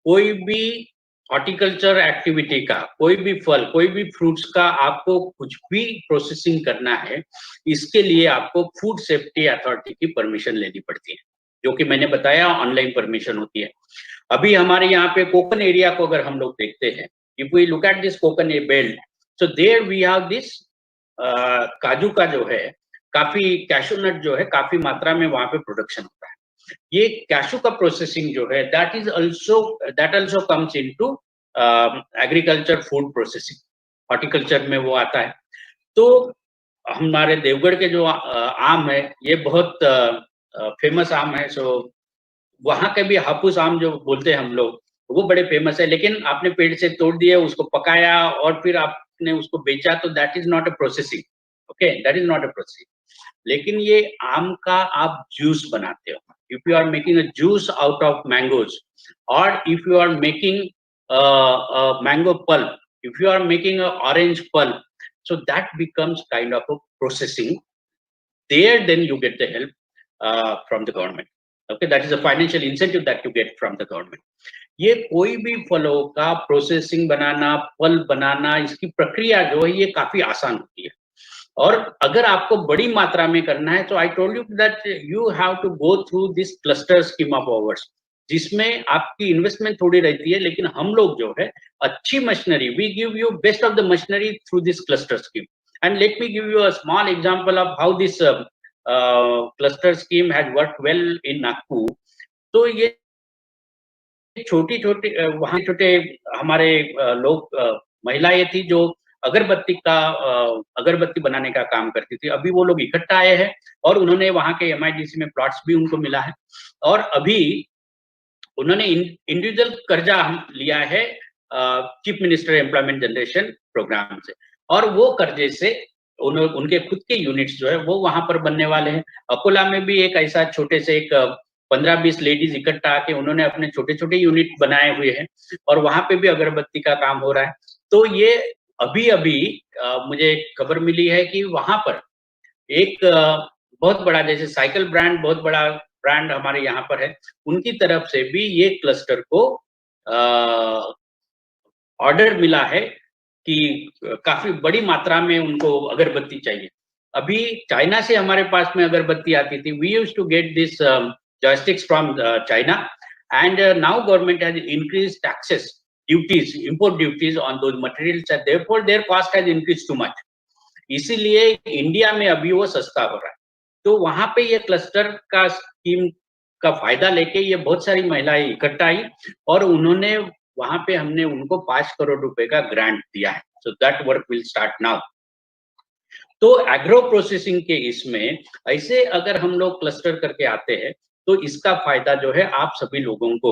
कोई भी हॉर्टिकल्चर एक्टिविटी का, कोई भी फल, कोई भी फ्रूट्स का आपको कुछ भी प्रोसेसिंग करना है, इसके लिए आपको फूड सेफ्टी अथॉरिटी की परमिशन लेनी पड़ती है, जो कि मैंने बताया ऑनलाइन परमिशन होती है। अभी हमारे यहाँ पे कोकन एरिया को अगर हम लोग देखते हैं, if we look at this Konkan belt, so there we have this काजू का जो है काफी, कैशू नट जो है काफी मात्रा में वहां पे प्रोडक्शन होता है। ये कैशू का प्रोसेसिंग जो है that also comes into agriculture food processing, horticulture में वो आता है। तो हमारे देवगढ़ के जो आम है ये बहुत फेमस आम है। सो वहां के भी हापुस आम जो बोलते हैं हम लोग, वो बड़े फेमस है, लेकिन आपने पेड़ से तोड़ दिया, उसको पकाया और फिर आपने उसको बेचा, तो that is not a processing. Okay, that is not a processing. लेकिन ये आम का आप जूस बनाते हो, if you are making a juice out of mangoes, or if you are making a mango pulp, if you are making a orange pulp, so that becomes kind of a processing. There then you get the help from the government. Okay, that is a financial incentive that you get from the government. ये कोई भी फलों का processing बनाना, फल बनाना, इसकी प्रक्रिया जो है ये काफी आसान होती है। और अगर आपको बड़ी मात्रा में करना है तो I told you that you have to go through this cluster scheme of ours, जिसमें आपकी इन्वेस्टमेंट थोड़ी रहती है, लेकिन हम लोग जो है अच्छी machinery, we give you best of the machinery through this cluster scheme. And let me give you a small example of how this cluster scheme has worked well in Nagpur. तो ये छोटी छोटी वहाँ छोटे हमारे लोग, महिलाएं थी जो अगरबत्ती बनाने का काम करती थी। अभी वो लोग इकट्ठा आए हैं और उन्होंने वहाँ के एमआईडीसी में प्लॉट्स भी उनको मिला है, और अभी उन्होंने इंडिविजुअल कर्जा लिया है chief minister employment generation programme से, और वो कर्जे से उनके खुद के यूनिट्स जो है वो वहां पर बनने वाले हैं। अकोला में भी एक ऐसा छोटे से एक 15-20 लेडीज इकट्ठा आके उन्होंने अपने छोटे छोटे यूनिट बनाए हुए हैं, और वहां पे भी अगरबत्ती का काम हो रहा है। तो ये अभी अभी मुझे खबर मिली है कि वहां पर एक बहुत बड़ा, जैसे साइकिल ब्रांड, बहुत बड़ा ब्रांड हमारे यहाँ पर है, उनकी तरफ से भी ये क्लस्टर को ऑर्डर मिला है कि काफी बड़ी मात्रा में उनको अगरबत्ती चाहिए। अभी चाइना से हमारे पास में अगरबत्ती आती थी, we used to get this joysticks from China, and now government has increased taxes, duties, import duties on those materials, and therefore their cost has increased too much. इसीलिए इंडिया में अभी वो सस्ता हो रहा है। तो वहां पे ये क्लस्टर का स्कीम का फायदा लेके ये बहुत सारी महिलाएं इकट्ठा आई, और उन्होंने वहां पे हमने उनको 5 करोड़ रुपए का ग्रांट दिया है। So that work will start now. तो एग्रो प्रोसेसिंग के इसमें ऐसे अगर हम लोग क्लस्टर करके आते हैं तो इसका फायदा जो है आप सभी लोगों को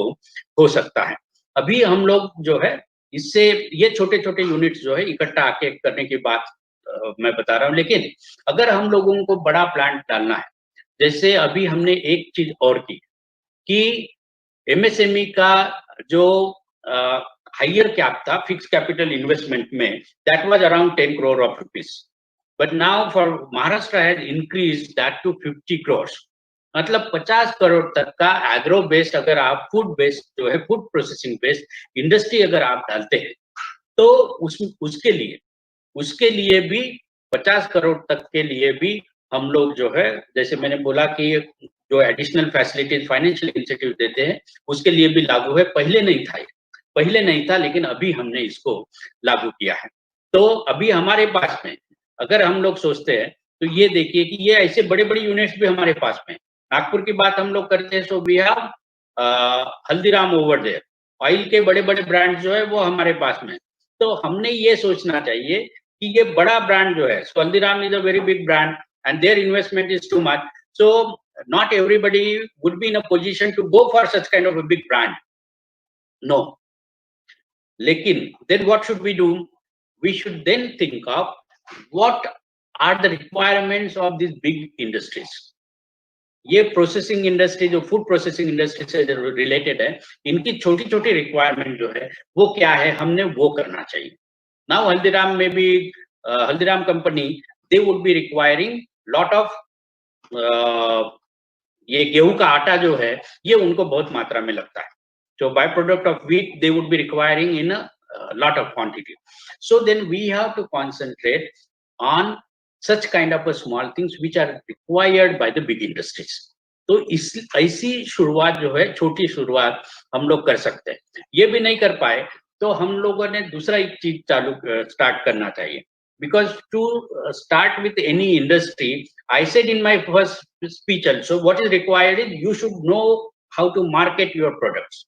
हो सकता है। अभी हम लोग जो है इससे ये छोटे छोटे यूनिट्स जो है इकट्ठा आके करने की बात मैं बता रहा हूँ, लेकिन अगर हम लोगों को बड़ा प्लांट डालना है, जैसे अभी हमने एक चीज और की कि एमएसएमई का जो हायर कैप था फिक्स कैपिटल इन्वेस्टमेंट में, that was around 10 crore of rupees. but now for Maharashtra has increased that to 50 crores. मतलब 50 करोड़ तक का एग्रो बेस्ड अगर आप फूड बेस्ड जो है फूड प्रोसेसिंग बेस्ड इंडस्ट्री अगर आप डालते हैं तो उसके लिए भी 50 करोड़ तक के लिए भी हम लोग जो है जैसे मैंने बोला कि जो एडिशनल फैसिलिटीज फाइनेंशियल इंसेंटिव देते हैं उसके लिए भी लागू है। पहले नहीं था लेकिन अभी हमने इसको लागू किया है। तो अभी हमारे पास में अगर हम लोग सोचते हैं तो ये देखिए कि ये ऐसे बड़े बड़े यूनिट्स भी हमारे पास में, नागपुर की बात हम लोग करते हैं so we have Haldiram over there, oil के बड़े बड़े ब्रांड जो है वो हमारे पास में। तो हमने ये सोचना चाहिए कि ये बड़ा ब्रांड जो है, so Haldiram is a very big brand and their investment is too much, so not everybody would be in a position to go for such kind of a big brand. No. Lekin, then what should we do? We should then think of what are the requirements of these big industries. ये processing industry जो food processing industry से related है, इनकी छोटी छोटी requirement जो है वो क्या है, हमने वो करना चाहिए। नाउ हल्दीराम में भी Haldiram company they would be requiring lot of ये गेहूं का आटा जो है ये उनको बहुत मात्रा में लगता है। So by product of wheat they would be requiring in a lot of quantity. So then we have to concentrate on such kind of a small things which are required by the big industries. तो इस ऐसी शुरुआत जो है, छोटी शुरुआत हम लोग कर सकते हैं। ये भी नहीं कर पाए तो हम लोगों ने दूसरा एक चीज स्टार्ट करना चाहिए। Because to start with any industry, I said in my first speech also, what is required is you should know how to market your products.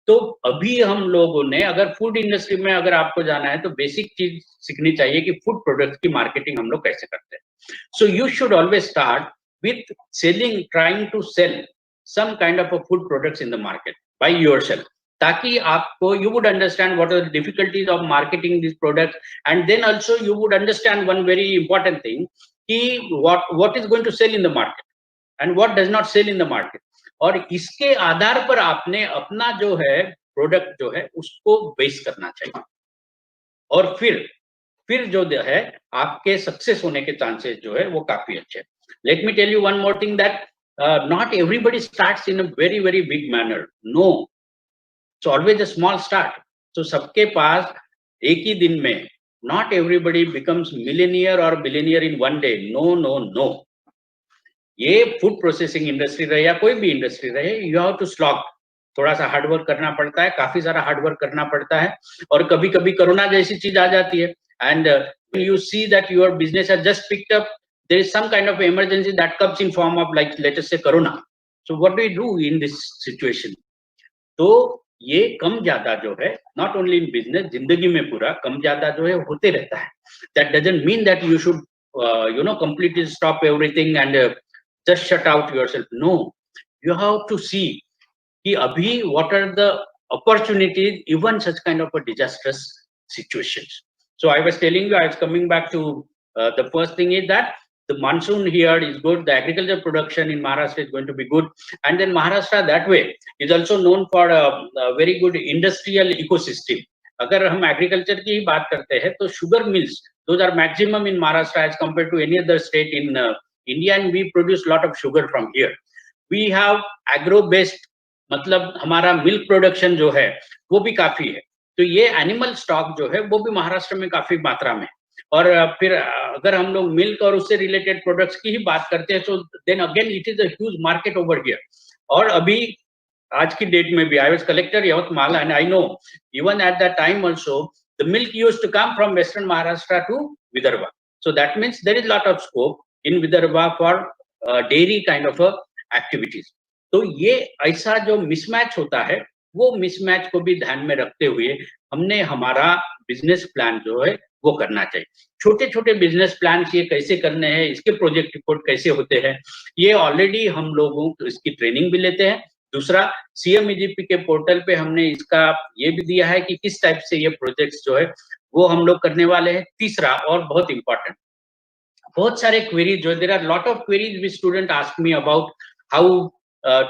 तो अभी हम लोगों ने अगर फूड इंडस्ट्री में अगर आपको जाना है तो बेसिक चीज सीखनी चाहिए कि फूड प्रोडक्ट्स की मार्केटिंग हम लोग कैसे करते हैं। So you should always start with selling, trying to sell some kind of a food products in the market by yourself, ताकि आपको you would understand what are the difficulties of marketing this products and then also you would understand one very important thing कि what is going to sell in the market and what does not sell in the market. और इसके आधार पर आपने अपना जो है product जो है उसको बेस करना चाहिए और फिर जो है आपके सक्सेस होने के चांसेस जो है वो काफी अच्छे। Let me tell you one more thing that not everybody starts in a very very big manner, no, it's always a small start. तो सबके पास एक ही दिन में नॉट एवरीबडी बिकम्स मिलेनियर और billionaire in one day, no no no. ये food processing industry रहे या कोई भी इंडस्ट्री रहे, यू हैव टू स्लॉग, थोड़ा सा हार्डवर्क करना पड़ता है, काफी सारा हार्डवर्क करना पड़ता है। और कभी कभी कोरोना जैसी चीज आ जाती है and you see that your business has just picked up, there is some kind of emergency that comes in form of like let us say corona. So what do you do in this situation? तो ये कम ज्यादा जो है not only in business, जिंदगी में पूरा कम ज्यादा जो है होते रहता है। That doesn't mean that you should completely stop everything and just shut out yourself. No, you have to see कि अभी what are the opportunities even such kind of a disastrous situations. So I was telling you, I was coming back to the first thing is that the monsoon here is good, the agriculture production in Maharashtra is going to be good, and then Maharashtra that way is also known for a very good industrial ecosystem. अगर हम agriculture की ही बात करते हैं तो sugar mills, those are maximum in Maharashtra as compared to any other state in India, and we produce lot of sugar from here. We have agro based, मतलब हमारा milk production जो है वो भी काफी है। तो ये एनिमल स्टॉक जो है वो भी महाराष्ट्र में काफी मात्रा में। और फिर अगर हम लोग मिल्क और उससे रिलेटेड प्रोडक्ट्स की ही बात करते हैं तो then again it is a huge market over here. और अभी आज की डेट में भी I was collector Yavatmal and I know even at that time also the milk used to come from western Maharashtra to Vidarbha. So that means there is lot of scope in Vidarbha for dairy kind of activities. तो ये ऐसा जो mismatch होता है वो mismatch को भी ध्यान में रखते हुए हमने हमारा बिजनेस प्लान जो है वो करना चाहिए। छोटे छोटे बिजनेस प्लान ये कैसे करने हैं, इसके प्रोजेक्ट रिपोर्ट कैसे होते हैं, ये ऑलरेडी हम लोगों को इसकी ट्रेनिंग भी लेते हैं। दूसरा, CMEGP के पोर्टल पे हमने इसका ये भी दिया है कि किस टाइप से ये प्रोजेक्ट्स जो है वो हम लोग करने वाले हैं। तीसरा और बहुत इंपॉर्टेंट, बहुत सारे क्वेरीज जो there are lot of queries which student ask me about how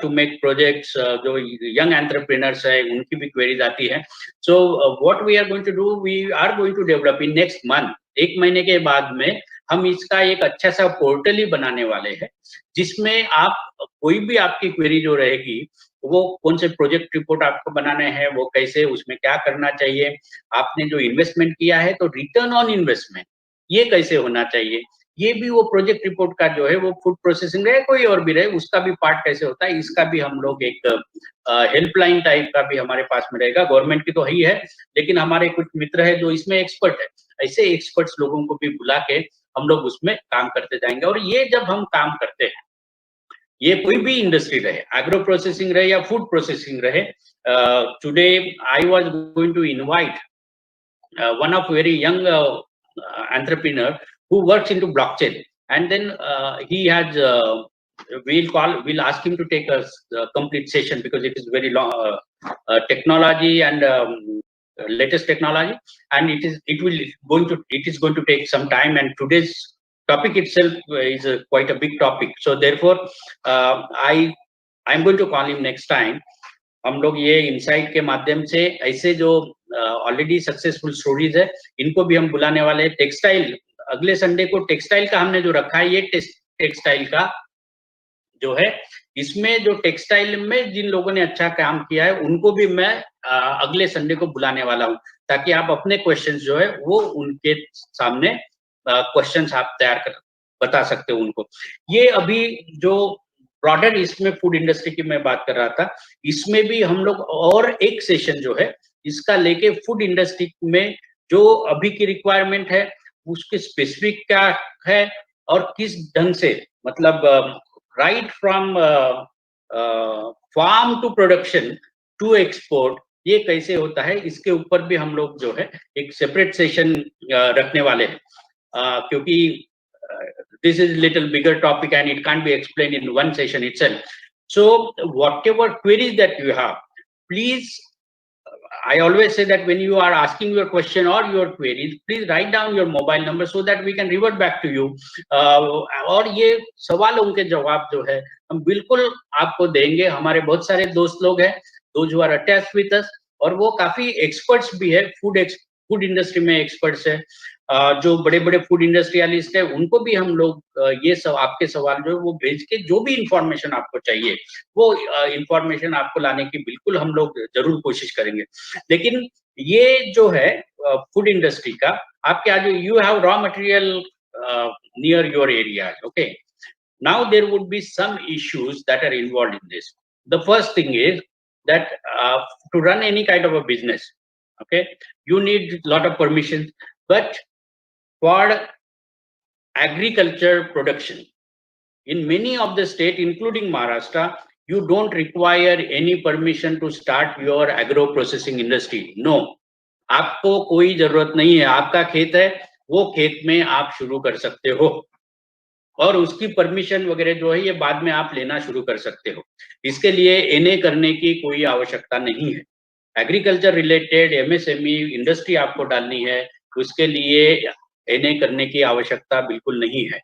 to make projects, जो यंग एंटरप्रेन्योर्स है उनकी भी क्वेरीज आती है। So what we are going to do, we are going to develop in next month 1 महीने के बाद में हम इसका एक अच्छा सा पोर्टल ही बनाने वाले हैं, जिसमें आप कोई भी आपकी क्वेरी जो रहेगी, वो कौन से प्रोजेक्ट रिपोर्ट आपको बनाने हैं, वो कैसे, उसमें क्या करना चाहिए, आपने जो इन्वेस्टमेंट किया है तो रिटर्न ऑन इन्वेस्टमेंट ये कैसे होना चाहिए, ये भी वो प्रोजेक्ट रिपोर्ट का जो है वो फूड प्रोसेसिंग रहे कोई और भी रहे, उसका भी पार्ट कैसे होता है, इसका भी हम लोग एक हेल्पलाइन टाइप का भी हमारे पास में रहेगा। गवर्नमेंट की तो ही है, लेकिन हमारे कुछ मित्र है जो इसमें एक्सपर्ट है, ऐसे एक्सपर्ट्स लोगों को भी बुला के हम लोग उसमें काम करते जाएंगे। और ये जब हम काम करते हैं, ये कोई भी इंडस्ट्री रहे, एग्रो प्रोसेसिंग रहे या फूड प्रोसेसिंग रहे, today I was going to invite one of very young entrepreneur who works into blockchain, and then he has we'll ask him to take a complete session because it is very long technology and latest technology, and it is going to take some time, and today's topic itself is quite a big topic, so therefore I'm going to call him next time। हम लोग ये insight के माध्यम से ऐसे जो already successful stories है, इनको भी हम बुलाने वाले हैं। टेक्सटाइल, अगले संडे को टेक्सटाइल का हमने जो रखा है, ये टेक्सटाइल का जो है, इसमें जो टेक्सटाइल में जिन लोगों ने अच्छा काम किया है उनको भी मैं अगले संडे को बुलाने वाला हूँ, ताकि आप अपने क्वेश्चंस जो है वो उनके सामने क्वेश्चंस आप तैयार कर बता सकते हो उनको। ये अभी जो ब्रॉडर इसमें फूड इंडस्ट्री की मैं बात कर रहा था, इसमें भी हम लोग और एक सेशन जो है इसका लेके फूड इंडस्ट्री में जो अभी की रिक्वायरमेंट है, उसके स्पेसिफिक क्या है और किस ढंग से, मतलब right from farm to production to export, ये कैसे होता है, इसके ऊपर भी हम लोग जो है एक सेपरेट सेशन रखने वाले हैं, क्योंकि this is little bigger topic and it can't be explained in one session itself. So whatever queries that you have, please, I always say that when you are asking your question or your queries, please write down your mobile number so that we can revert back to you, और ये सवालों के जवाब जो है हम बिल्कुल आपको देंगे। हमारे बहुत सारे दोस्त लोग हैं, those who are attached with us, और वो काफी एक्सपर्ट्स भी है, फूड इंडस्ट्री में एक्सपर्ट्स है, जो बड़े बड़े फूड इंडस्ट्रियलिस्ट है, उनको भी हम लोग ये सब आपके सवाल जो है वो भेज के जो भी इंफॉर्मेशन आपको चाहिए वो इंफॉर्मेशन आपको लाने की बिल्कुल हम लोग जरूर कोशिश करेंगे। लेकिन ये जो है फूड इंडस्ट्री का, आपके आज you have raw material near your area, okay, now there would be some issues that are involved in this. The first thing is that to run any kind of a business, okay, you need a lot of permissions, but for agriculture production in many of the state including Maharashtra, you don't require any permission to start your agro processing industry. No, आपको कोई जरूरत नहीं है, आपका खेत है, वो खेत में आप शुरू कर सकते हो, और उसकी परमिशन वगैरह जो है ये बाद में आप लेना शुरू कर सकते हो। इसके लिए एनए करने की कोई आवश्यकता नहीं है। एग्रीकल्चर रिलेटेड एमएसएमई इंडस्ट्री आपको डालनी है, उसके लिए एनए करने की आवश्यकता बिल्कुल नहीं है।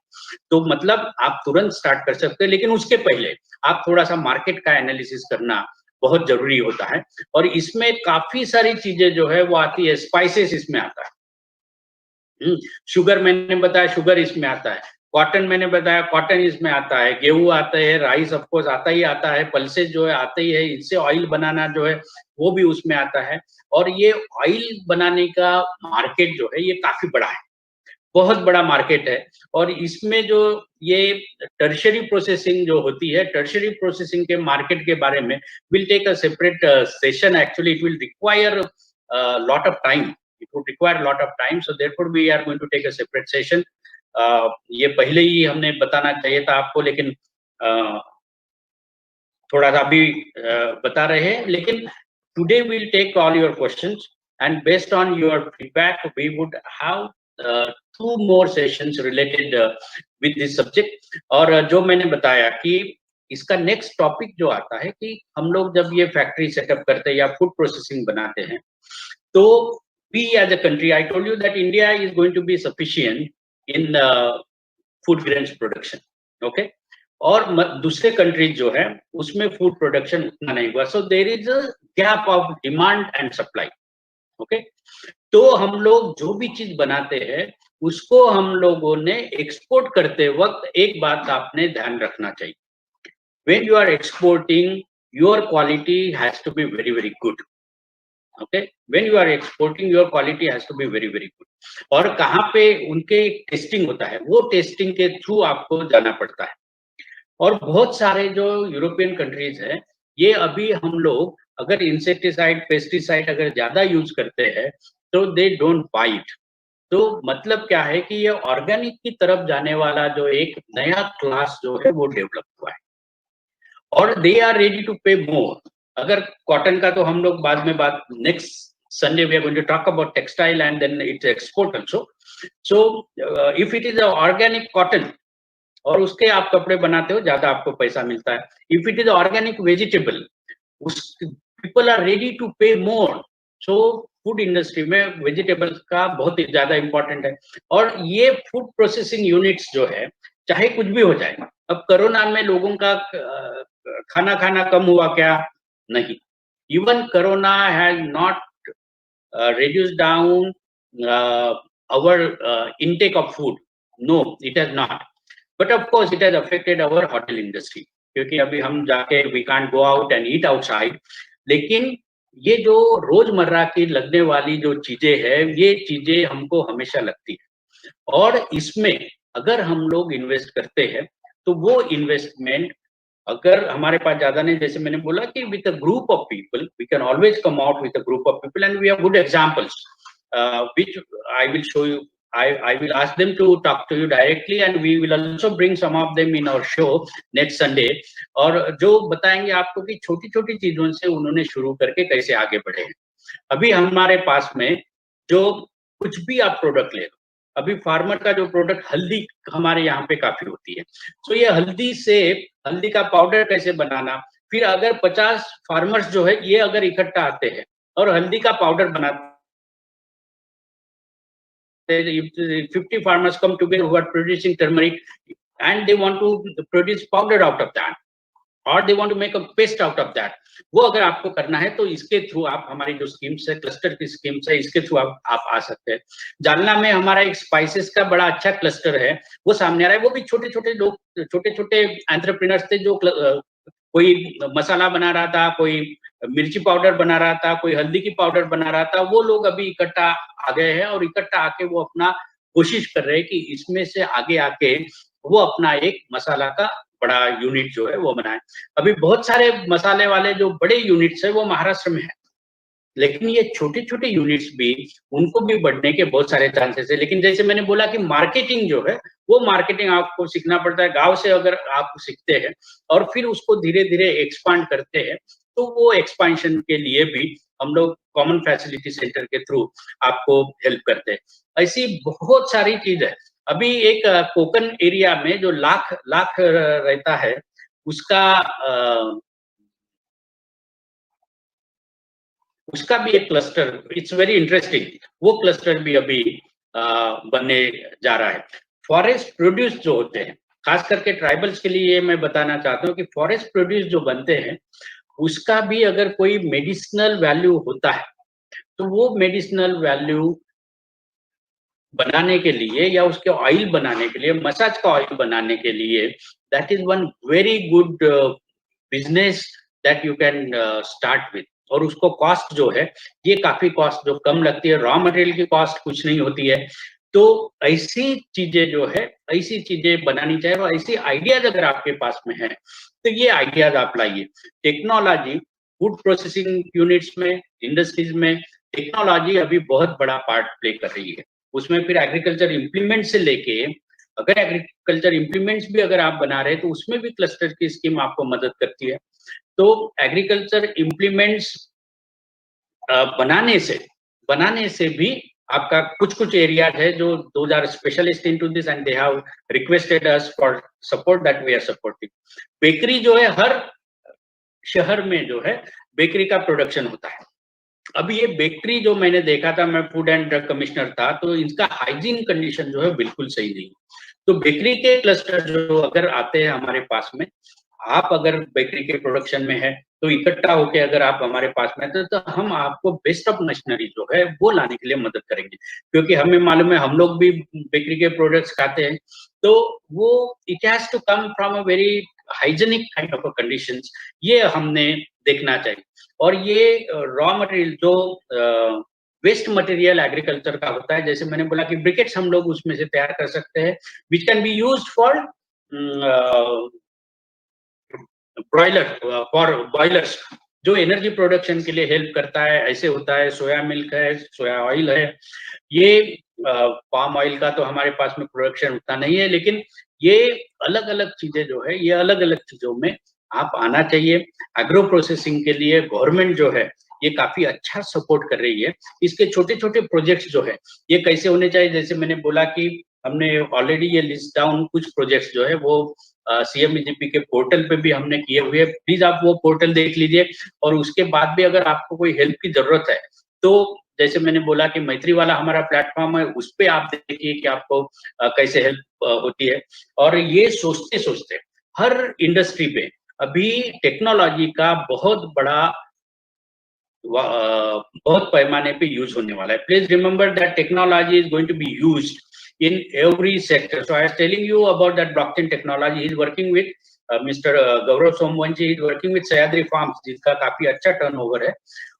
तो मतलब आप तुरंत स्टार्ट कर सकते हैं, लेकिन उसके पहले आप थोड़ा सा मार्केट का एनालिसिस करना बहुत जरूरी होता है, और इसमें काफी सारी चीजें जो है वो आती है। स्पाइसेस इसमें आता है, शुगर मैंने बताया, शुगर इसमें आता है, कॉटन मैंने बताया, कॉटन इसमें आता है, गेहूं आता है, राइस ऑफ कोर्स आता है, पल्सेस जो है आते ही है, इससे ऑयल बनाना जो है वो भी उसमें आता है। और ये ऑयल बनाने का मार्केट जो है ये काफी बड़ा है, बहुत बड़ा मार्केट है। और इसमें जो ये टर्शरी प्रोसेसिंग जो होती है, टर्शरी प्रोसेसिंग के मार्केट के बारे में will take a separate session. Actually it will require lot of time, it would require a lot of time, so therefore we are going to take a separate session। ये पहले ही हमने बताना चाहिए था आपको, लेकिन थोड़ा सा अभी बता रहे हैं। लेकिन today we'll take all your questions, and based on your feedback we would have 2 more sessions related with this subject। और जो मैंने बताया कि इसका नेक्स्ट टॉपिक जो आता है कि हम लोग जब ये फैक्ट्री सेटअप करते हैं या फूड प्रोसेसिंग बनाते हैं, तो we as a country, I told you that India is going to be sufficient in food grains production, okay, और दूसरे कंट्रीज जो है उसमें फूड प्रोडक्शन उतना नहीं हुआ, so there is a gap of demand and supply, okay. तो हम लोग जो भी चीज बनाते हैं उसको हम लोगों ने एक्सपोर्ट करते वक्त एक बात आपने ध्यान रखना चाहिए, when you are exporting, your quality has to be very very good. Okay, when you are exporting, your quality has to be very very good. और कहाँ पे उनके टेस्टिंग होता है, वो टेस्टिंग के थ्रू आपको जाना पड़ता है। और बहुत सारे जो यूरोपियन कंट्रीज हैं, ये अभी हम लोग अगर इंसेक्टिसाइड पेस्टिसाइड अगर ज्यादा यूज करते हैं तो दे डोंट बाई इट। तो मतलब क्या है कि ये ऑर्गेनिक की तरफ जाने वाला जो एक नया क्लास जो है वो डेवलप हुआ है, और दे आर रेडी टू पे मोर। अगर कॉटन का तो हम लोग बाद में बात, next Sunday we are going to talk about textile and then it's export also. So if it is a organic cotton और उसके आप कपड़े बनाते हो, ज्यादा आपको पैसा मिलता है। If it is organic vegetable, उस पीपल आर रेडी टू पे मोर। सो फूड इंडस्ट्री में वेजिटेबल्स का बहुत ही ज्यादा इंपॉर्टेंट है। और ये फूड प्रोसेसिंग यूनिट्स जो है, चाहे कुछ भी हो जाए, अब कोरोना में लोगों का खाना खाना कम हुआ क्या? नहीं। Even corona has not reduced down our intake of food. No, it has not. But of course, it has affected our hotel industry. क्योंकि अभी हम जाके we can't go out and eat outside. लेकिन ये जो रोजमर्रा की लगने वाली जो चीजें हैं, ये चीजें हमको हमेशा लगती है। और इसमें अगर हम लोग इन्वेस्ट करते हैं तो वो इन्वेस्टमेंट अगर हमारे पास ज्यादा नहीं, जैसे मैंने बोला कि with a group of people we can always come out with a group of people and we have good examples which I will show you. I will ask them to talk to you directly and we will also bring some of them in our show next Sunday, और जो बताएंगे आपको कि छोटी छोटी चीजों से उन्होंने शुरू करके कैसे आगे बढ़े हैं। अभी हमारे पास में जो कुछ भी आप प्रोडक्ट ले लो, अभी फार्मर का जो प्रोडक्ट हल्दी हमारे यहाँ पे काफी होती है। तो ये हल्दी का पाउडर कैसे बनाना, फिर अगर 50 फार्मर्स जो है ये अगर इकट्ठा आते हैं और हल्दी का पाउडर बनाते, 50 farmers come together who are producing turmeric and they want to produce powder out of that, or they want to make a paste out of that। वो अगर आपको करना है तो इसके थ्रू आप, हमारी जो स्कीम्स है, क्लस्टर की स्कीम्स है, इसके थ्रू आप आ सकते हैं। जालना में हमारा एक स्पाइसेस का बड़ा अच्छा क्लस्टर है, वो सामने आ रहा है। वो भी छोटे छोटे लोग, छोटे छोटे एंटरप्रेन्योर्स थे जो कोई मसाला बना रहा था, कोई मिर्ची पाउडर बना रहा था, कोई हल्दी की पाउडर बना रहा था। वो लोग अभी इकट्ठा आ गए हैं और इकट्ठा आके वो अपना कोशिश कर रहे हैं कि इसमें से आगे आके वो अपना एक मसाला का बड़ा यूनिट जो है वो बनाए। अभी बहुत सारे मसाले वाले जो बड़े यूनिट्स है वो महाराष्ट्र में है, लेकिन ये छोटे छोटे यूनिट्स भी, उनको भी बढ़ने के बहुत सारे चांसेस है। लेकिन जैसे मैंने बोला कि मार्केटिंग जो है, वो मार्केटिंग आपको सीखना पड़ता है। गांव से अगर आप सीखते हैं और फिर उसको धीरे धीरे एक्सपांड करते हैं, तो वो एक्सपांशन के लिए भी हम लोग कॉमन फैसिलिटी सेंटर के थ्रू आपको हेल्प करते हैं। ऐसी बहुत सारी चीज है। अभी एक कोकन एरिया में जो लाख लाख रहता है, उसका भी एक क्लस्टर, इट्स वेरी इंटरेस्टिंग। वो क्लस्टर भी अभी बनने जा रहा है। फॉरेस्ट प्रोड्यूस जो होते हैं, खास करके ट्राइबल्स के लिए मैं बताना चाहता हूँ कि फॉरेस्ट प्रोड्यूस जो बनते हैं, उसका भी अगर कोई मेडिसिनल वैल्यू होता है, तो वो मेडिसिनल वैल्यू बनाने के लिए या उसके ऑयल बनाने के लिए, मसाज का ऑयल बनाने के लिए, that is one very good business that you can start with. और उसको कॉस्ट जो है, ये काफी कॉस्ट जो कम लगती है, रॉ मटेरियल की कॉस्ट कुछ नहीं होती है। तो ऐसी चीजें जो है, ऐसी चीजें बनानी चाहिए। और ऐसी आइडियाज अगर आपके पास में है तो ये आइडियाज आप लाइए। टेक्नोलॉजी फूड प्रोसेसिंग यूनिट्स में, इंडस्ट्रीज में टेक्नोलॉजी अभी बहुत बड़ा पार्ट प्ले कर रही है। उसमें फिर एग्रीकल्चर इम्प्लीमेंट से लेके, अगर एग्रीकल्चर इम्प्लीमेंट्स भी अगर आप बना रहे हैं तो उसमें भी क्लस्टर की स्कीम आपको मदद करती है। तो एग्रीकल्चर इम्प्लीमेंट्स बनाने से भी आपका कुछ एरियाज है जो those are specialist into this and they have requested us for support, that we are supporting. Bakery जो है, हर शहर में जो है बेकरी का प्रोडक्शन होता है। अभी ये बेकरी जो मैंने देखा था, मैं फूड एंड ड्रग कमिश्नर था, तो इनका हाइजीन कंडीशन जो है बिल्कुल सही नहीं। तो बेकरी के क्लस्टर जो अगर आते हैं हमारे पास में, आप अगर बेकरी के प्रोडक्शन में है तो इकट्ठा होके अगर आप हमारे पास में तो हम आपको बेस्ट ऑफ मशीनरी जो है वो लाने के लिए मदद करेंगे, क्योंकि हमें मालूम है हम लोग भी बेकरी के प्रोडक्ट्स खाते हैं, तो वो it has to come from a very hygienic kind of conditions, ये हमने देखना चाहिए। और ये रॉ मटेरियल जो वेस्ट मटेरियल एग्रीकल्चर का होता है, जैसे मैंने बोला कि ब्रिकेट्स हम लोग उसमें से तैयार कर सकते हैं, which can be used for broiler, for boilers, जो एनर्जी प्रोडक्शन के लिए हेल्प करता है। ऐसे होता है सोया मिल्क है, सोया ऑयल है, ये पाम ऑयल का तो हमारे पास में प्रोडक्शन उतना नहीं है, लेकिन ये अलग अलग चीजें जो है ये अलग अलग चीजों में आप आना चाहिए। एग्रो प्रोसेसिंग के लिए गवर्नमेंट जो है ये काफी अच्छा सपोर्ट कर रही है। इसके छोटे छोटे प्रोजेक्ट्स जो है ये कैसे होने चाहिए, जैसे मैंने बोला कि हमने ऑलरेडी ये लिस्ट डाउन कुछ प्रोजेक्ट्स जो है वो CMEGP के पोर्टल पे भी हमने किए हुए, प्लीज आप वो पोर्टल देख लीजिए। और उसके बाद भी अगर आपको कोई हेल्प की जरूरत है तो जैसे मैंने बोला कि मैत्री वाला हमारा प्लेटफॉर्म है, उस पे आप देखिए कि आपको कैसे हेल्प होती है। और ये सोचते सोचते हर इंडस्ट्री पे अभी टेक्नोलॉजी का बहुत बड़ा बहुत पैमाने पे यूज होने वाला है। Please remember that technology is going to be used in every sector. So I was telling you about that blockchain technology. He's working with Mr. Gaurav Somwanshi. He's working with Sahyadri Farms, जिसका काफी अच्छा turnover है।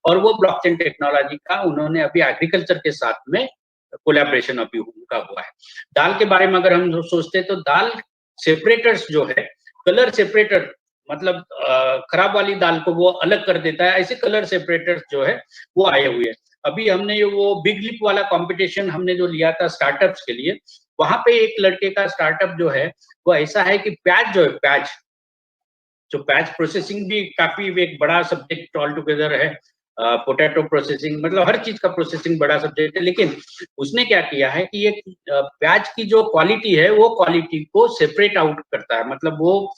और वो blockchain technology का उन्होंने अभी agriculture के साथ में कोलैबोरेशन अभी उनका हुआ है। दाल के बारे में अगर हम सोचते हैं तो दाल सेपरेटर्स जो है, कलर सेपरेटर, मतलब खराब वाली दाल को वो अलग कर देता है, ऐसे कलर सेपरेटर्स जो है वो आए हुए हैं। अभी हमने वो बिग लिप वाला कंपटीशन हमने जो लिया था स्टार्टअप्स के लिए, वहां पे एक लड़के का स्टार्टअप जो है वो ऐसा है कि प्याज जो है, प्याज प्रोसेसिंग भी काफी एक बड़ा सब्जेक्ट ऑल टुगेदर है। पोटैटो प्रोसेसिंग, मतलब हर चीज का प्रोसेसिंग बड़ा सब्जेक्ट है, लेकिन उसने क्या किया है कि ये प्याज की जो क्वालिटी है वो क्वालिटी को सेपरेट आउट करता है। मतलब वो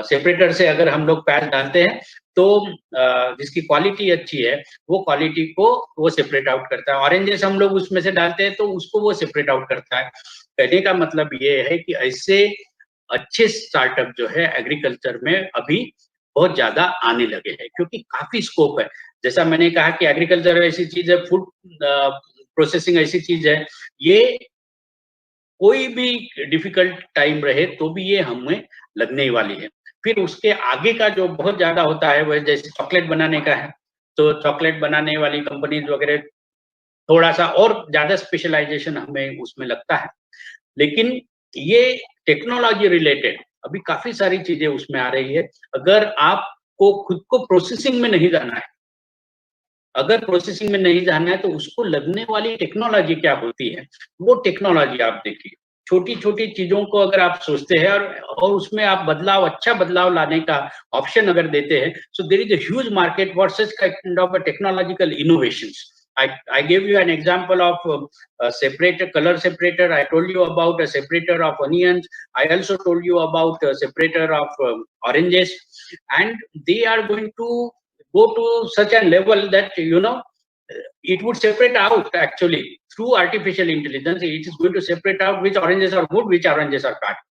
सेपरेटर से अगर हम लोग प्याज डालते हैं तो जिसकी क्वालिटी अच्छी है वो क्वालिटी को वो सेपरेट आउट करता है। ऑरेंजेस हम लोग उसमें से डालते हैं तो उसको वो सेपरेट आउट करता है। कहने का मतलब ये है कि ऐसे अच्छे स्टार्टअप जो है एग्रीकल्चर में अभी बहुत ज्यादा आने लगे हैं, क्योंकि काफी स्कोप है। जैसा मैंने कहा कि एग्रीकल्चर ऐसी चीज है, फूड प्रोसेसिंग ऐसी चीज है, ये कोई भी डिफिकल्ट टाइम रहे तो भी ये हमें लगने वाली है। फिर उसके आगे का जो बहुत ज्यादा होता है वह जैसे चॉकलेट बनाने का है, तो चॉकलेट बनाने वाली कंपनीज वगैरह थोड़ा सा और ज्यादा स्पेशलाइजेशन हमें उसमें लगता है। लेकिन ये टेक्नोलॉजी रिलेटेड अभी काफी सारी चीजें उसमें आ रही है। अगर आपको खुद को प्रोसेसिंग में नहीं जाना है, अगर प्रोसेसिंग में नहीं जाना है तो उसको लगने वाली टेक्नोलॉजी क्या होती है, वो टेक्नोलॉजी आप देखिए। छोटी छोटी चीजों को अगर आप सोचते हैं और उसमें आप बदलाव, अच्छा बदलाव लाने का ऑप्शन अगर देते हैं, so there is a huge market for such kind of technological innovations. I gave you an example of a separator, color separator. I told you about a separator of onions. I also told you about a separator of oranges, and they are going to go to such a level that it would separate out actually through artificial intelligence. It is going to separate out which oranges are good, which oranges are bad.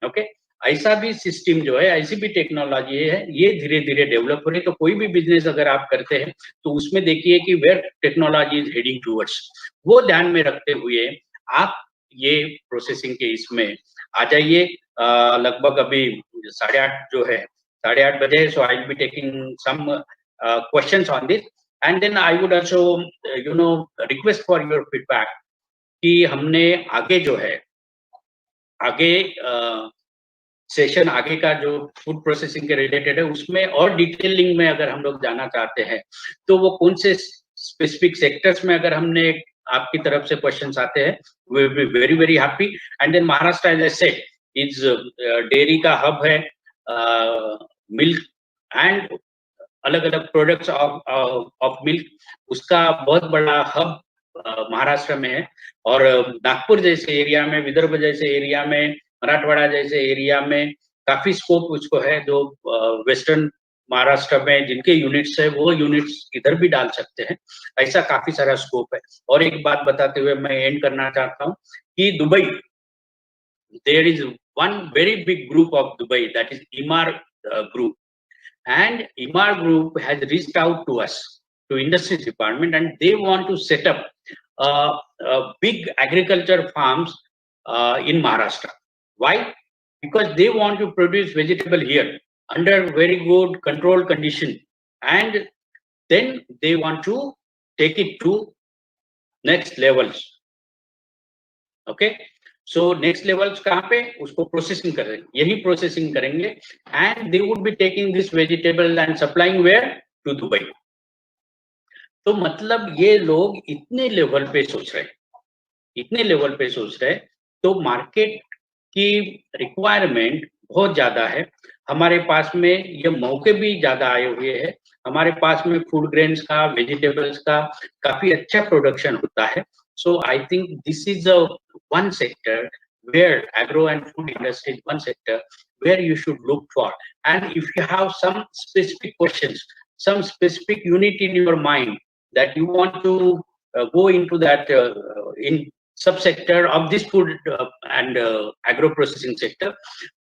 Okay, ऐसा भी system जो है, ऐसी भी technology है, ये धीरे धीरे डेवलप हो रही है। तो कोई भी बिजनेस अगर आप करते हैं तो उसमें देखिए कि where technology is heading towards, वो ध्यान में रखते हुए आप ये प्रोसेसिंग के इसमें आ जाइए। लगभग अभी 8:30 जो है, 8:30 बजे, so I will be taking some questions on this, and then I would also request for your feedback कि हमने आगे जो है, आगे सेशन आगे का जो फूड प्रोसेसिंग के रिलेटेड है उसमें और डिटेलिंग में अगर हम लोग जाना चाहते हैं तो वो कौन से स्पेसिफिक सेक्टर्स में अगर हमने आपकी तरफ से क्वेश्चंस आते हैं, we will be very very happy. And then Maharashtra as I said is dairy का हब है, मिल्क एंड अलग अलग प्रोडक्ट्स ऑफ मिल्क, उसका बहुत बड़ा हब महाराष्ट्र में है। और नागपुर जैसे एरिया में, विदर्भ जैसे एरिया में, मराठवाड़ा जैसे एरिया में काफी स्कोप उसको है। जो वेस्टर्न महाराष्ट्र में जिनके यूनिट्स है वो यूनिट्स इधर भी डाल सकते हैं, ऐसा काफी सारा स्कोप है। और एक बात बताते हुए मैं एंड करना चाहता हूँ कि Dubai, there is one very big group of Dubai, that is Emaar Group. And Emaar Group has reached out to us, to Industries Department, and they want to set up big agriculture farms in Maharashtra. Why? Because they want to produce vegetable here under very good controlled condition, and then they want to take it to next levels. Okay, so next levels कहाँ पे उसको processing कर रहे हैं, यही processing करेंगे, and they would be taking this vegetable and supplying where? To Dubai. तो मतलब ये लोग इतने लेवल पे सोच रहे हैं, इतने लेवल पे सोच रहे हैं, तो मार्केट की रिक्वायरमेंट बहुत ज्यादा है. हमारे पास में ये मौके भी ज्यादा आए हुए हैं. हमारे पास में फूड ग्रेन्स का, वेजिटेबल्स का काफी अच्छा प्रोडक्शन होता है. So I think this is a one sector where agro and food industry is one sector where you should look for. And if you have some specific questions, some specific unit in your mind that you want to go into that in subsector of this food and agro processing sector,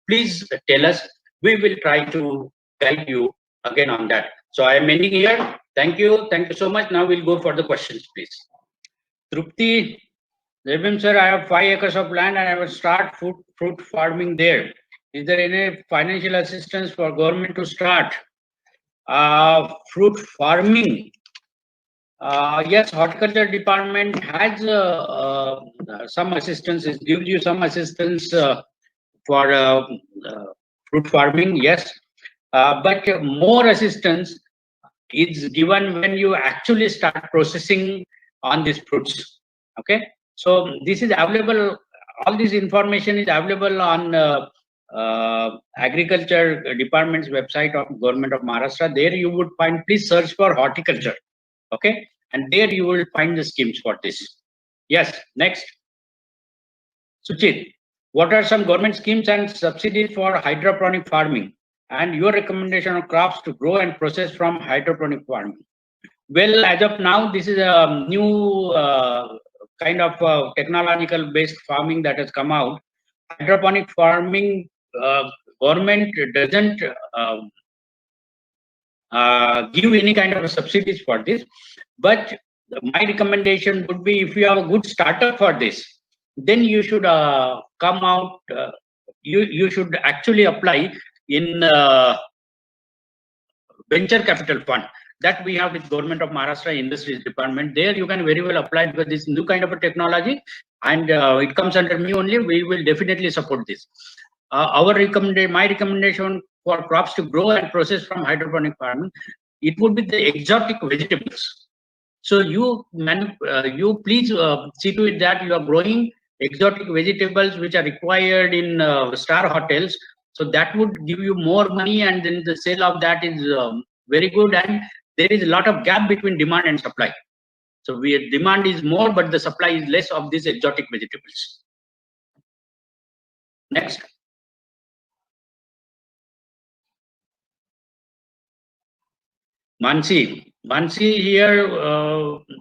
please tell us. We will try to guide you again on that. So I am ending here. Thank you so much. Now we'll go for the questions, please. Trupti, Jebim sir, I have 5 acres of land and I will start fruit farming there. Is there any financial assistance for government to start fruit farming? Yes, horticulture department has some assistance. It gives you some assistance for fruit farming. Yes, but more assistance is given when you actually start processing on these fruits. Okay, so this is available. All this information is available on agriculture department's website of Government of Maharashtra. There you would find. Please search for horticulture. Okay, and there you will find the schemes for this. Yes, next. Suchit, what are some government schemes and subsidies for hydroponic farming, and your recommendation of crops to grow and process from hydroponic farming? Well, as of now, this is a new kind of technological based farming that has come out. Hydroponic farming, government doesn't give any kind of subsidies for this, but my recommendation would be, if you have a good startup for this, then you should come out, you should actually apply in venture capital fund that we have with Government of Maharashtra Industries Department. There you can very well apply, because this new kind of a technology, and it comes under me only. We will definitely support this. My recommendation for crops to grow and process from hydroponic farming, it would be the exotic vegetables. So you please see to it that you are growing exotic vegetables which are required in star hotels. So that would give you more money, and then the sale of that is very good, and there is a lot of gap between demand and supply. So demand is more, but the supply is less of these exotic vegetables. Next. Mansi, here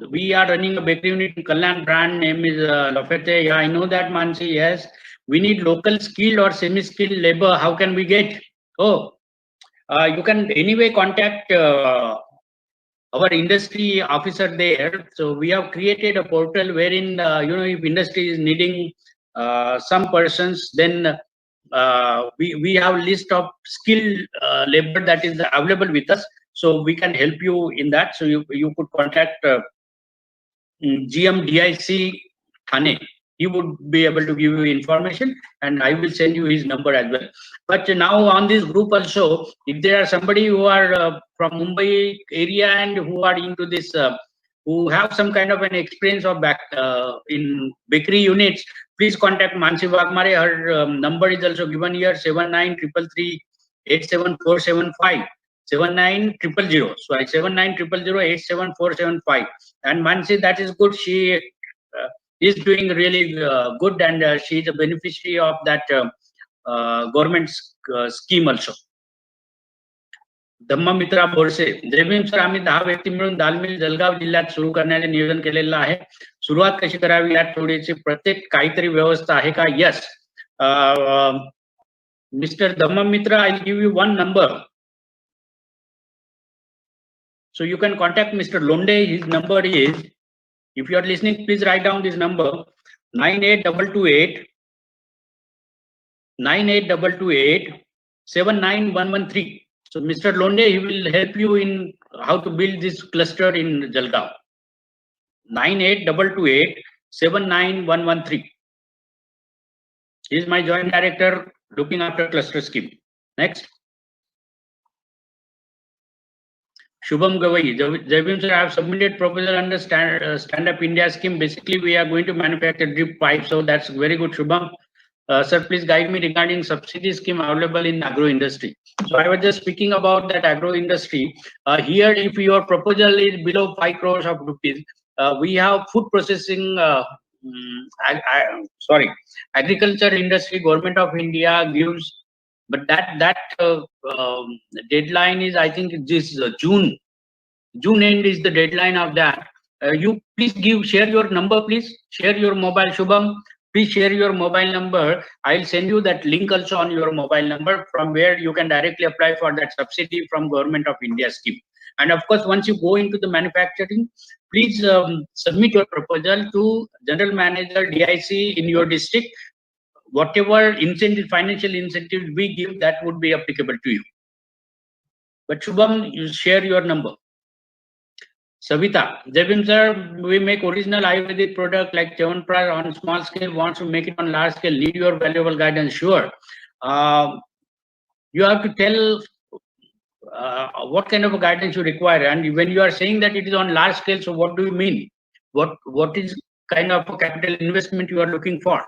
we are running a bakery unit in Kalyan. Brand name is Lafayette. Yeah, I know that, Mansi. Yes, we need local skilled or semi-skilled labor. How can we get? Oh, you can anyway contact our industry officer there. So we have created a portal wherein if industry is needing some persons, then we have a list of skilled labor that is available with us. So we can help you in that. So you could contact GMDIC Thane. He would be able to give you information, and I will send you his number as well. But now on this group also, if there are somebody who are from Mumbai area and who are into this, who have some kind of an experience of in bakery units, please contact Mansi Wagmare. Her number is also given here: 7933387475. 7900. Sorry, 7900087475. And Mansi, that is good. She is doing really good, and she is a beneficiary of that government scheme also. Dhamma Mitra Borse, Jai Bhim sir, आम्ही 10 व्यक्ती मिळून दाल मिल जळगाव जिल्ह्यात सुरू करण्याचे नियोजन केलेलं आहे. सुरुवात कशी करावी यात थोडीशी प्रत्येक काहीतरी व्यवस्था आहे का? Yes, Mr. Dhammam Mitra, I'll give you one number. So you can contact Mr. Londe. His number is, if you are listening, please write down this number, 98228 79113. So Mr. Londe, he will help you in how to build this cluster in Jalgaon. 98228 79113. He is my joint director looking after cluster scheme. Next. Shubham Gawai. Javim sir, I have submitted proposal under Stand Up India scheme. Basically, we are going to manufacture drip pipes. So that's very good, Shubham. Sir, please guide me regarding subsidy scheme available in agro industry. So I was just speaking about that agro industry. Here, if your proposal is below 5 crores of rupees, we have food processing, agriculture industry, Government of India gives, but that deadline is, I think, this June end is the deadline of that. You please share your number, please share your mobile, Shubham. Please share your mobile number. I'll send you that link also on your mobile number, from where you can directly apply for that subsidy from Government of India scheme. And of course, once you go into the manufacturing, please submit your proposal to General Manager DIC in your district. Whatever incentive, financial incentive we give, that would be applicable to you. But Shubham, you share your number. Savita, Javim sir, we make original Ayurvedic product like Chyawanprash on small scale, wants to make it on large scale, need your valuable guidance. Sure. You have to tell what kind of a guidance you require. And when you are saying that it is on large scale, so what do you mean? What is kind of a capital investment you are looking for?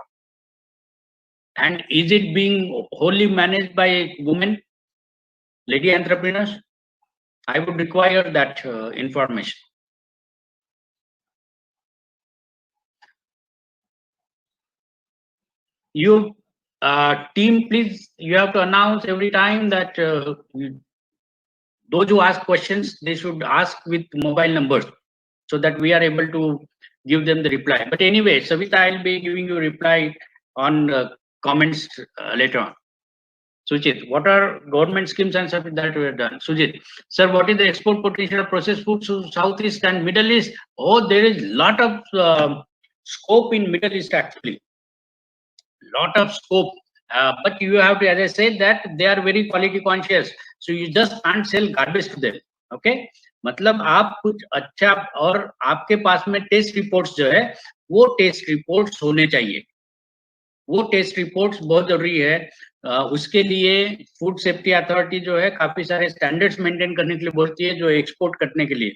And is it being wholly managed by women, lady entrepreneurs? I would require that information. You team, please, you have to announce every time that those who ask questions, they should ask with mobile numbers, so that we are able to give them the reply. But anyway, Savita, I'll be giving you reply on comments later on. Sujit, what are government schemes and stuff that we have done? Sujit, sir, what is the export potential of processed food to Southeast and Middle East? Oh, there is lot of scope in Middle East, actually. Lot of scope. But you have to, as I said, that they are very quality conscious. So you just can't sell garbage to them. Okay? मतलब आप कुछ अच्छा, और आपके पास में test reports जो है, वो टेस्ट रिपोर्ट्स होने चाहिए. वो टेस्ट रिपोर्ट्स बहुत जरूरी है. उसके लिए फूड सेफ्टी अथॉरिटी जो है काफी सारे स्टैंडर्ड्स मेंटेन करने के लिए बोलती है, जो एक्सपोर्ट करने के लिए.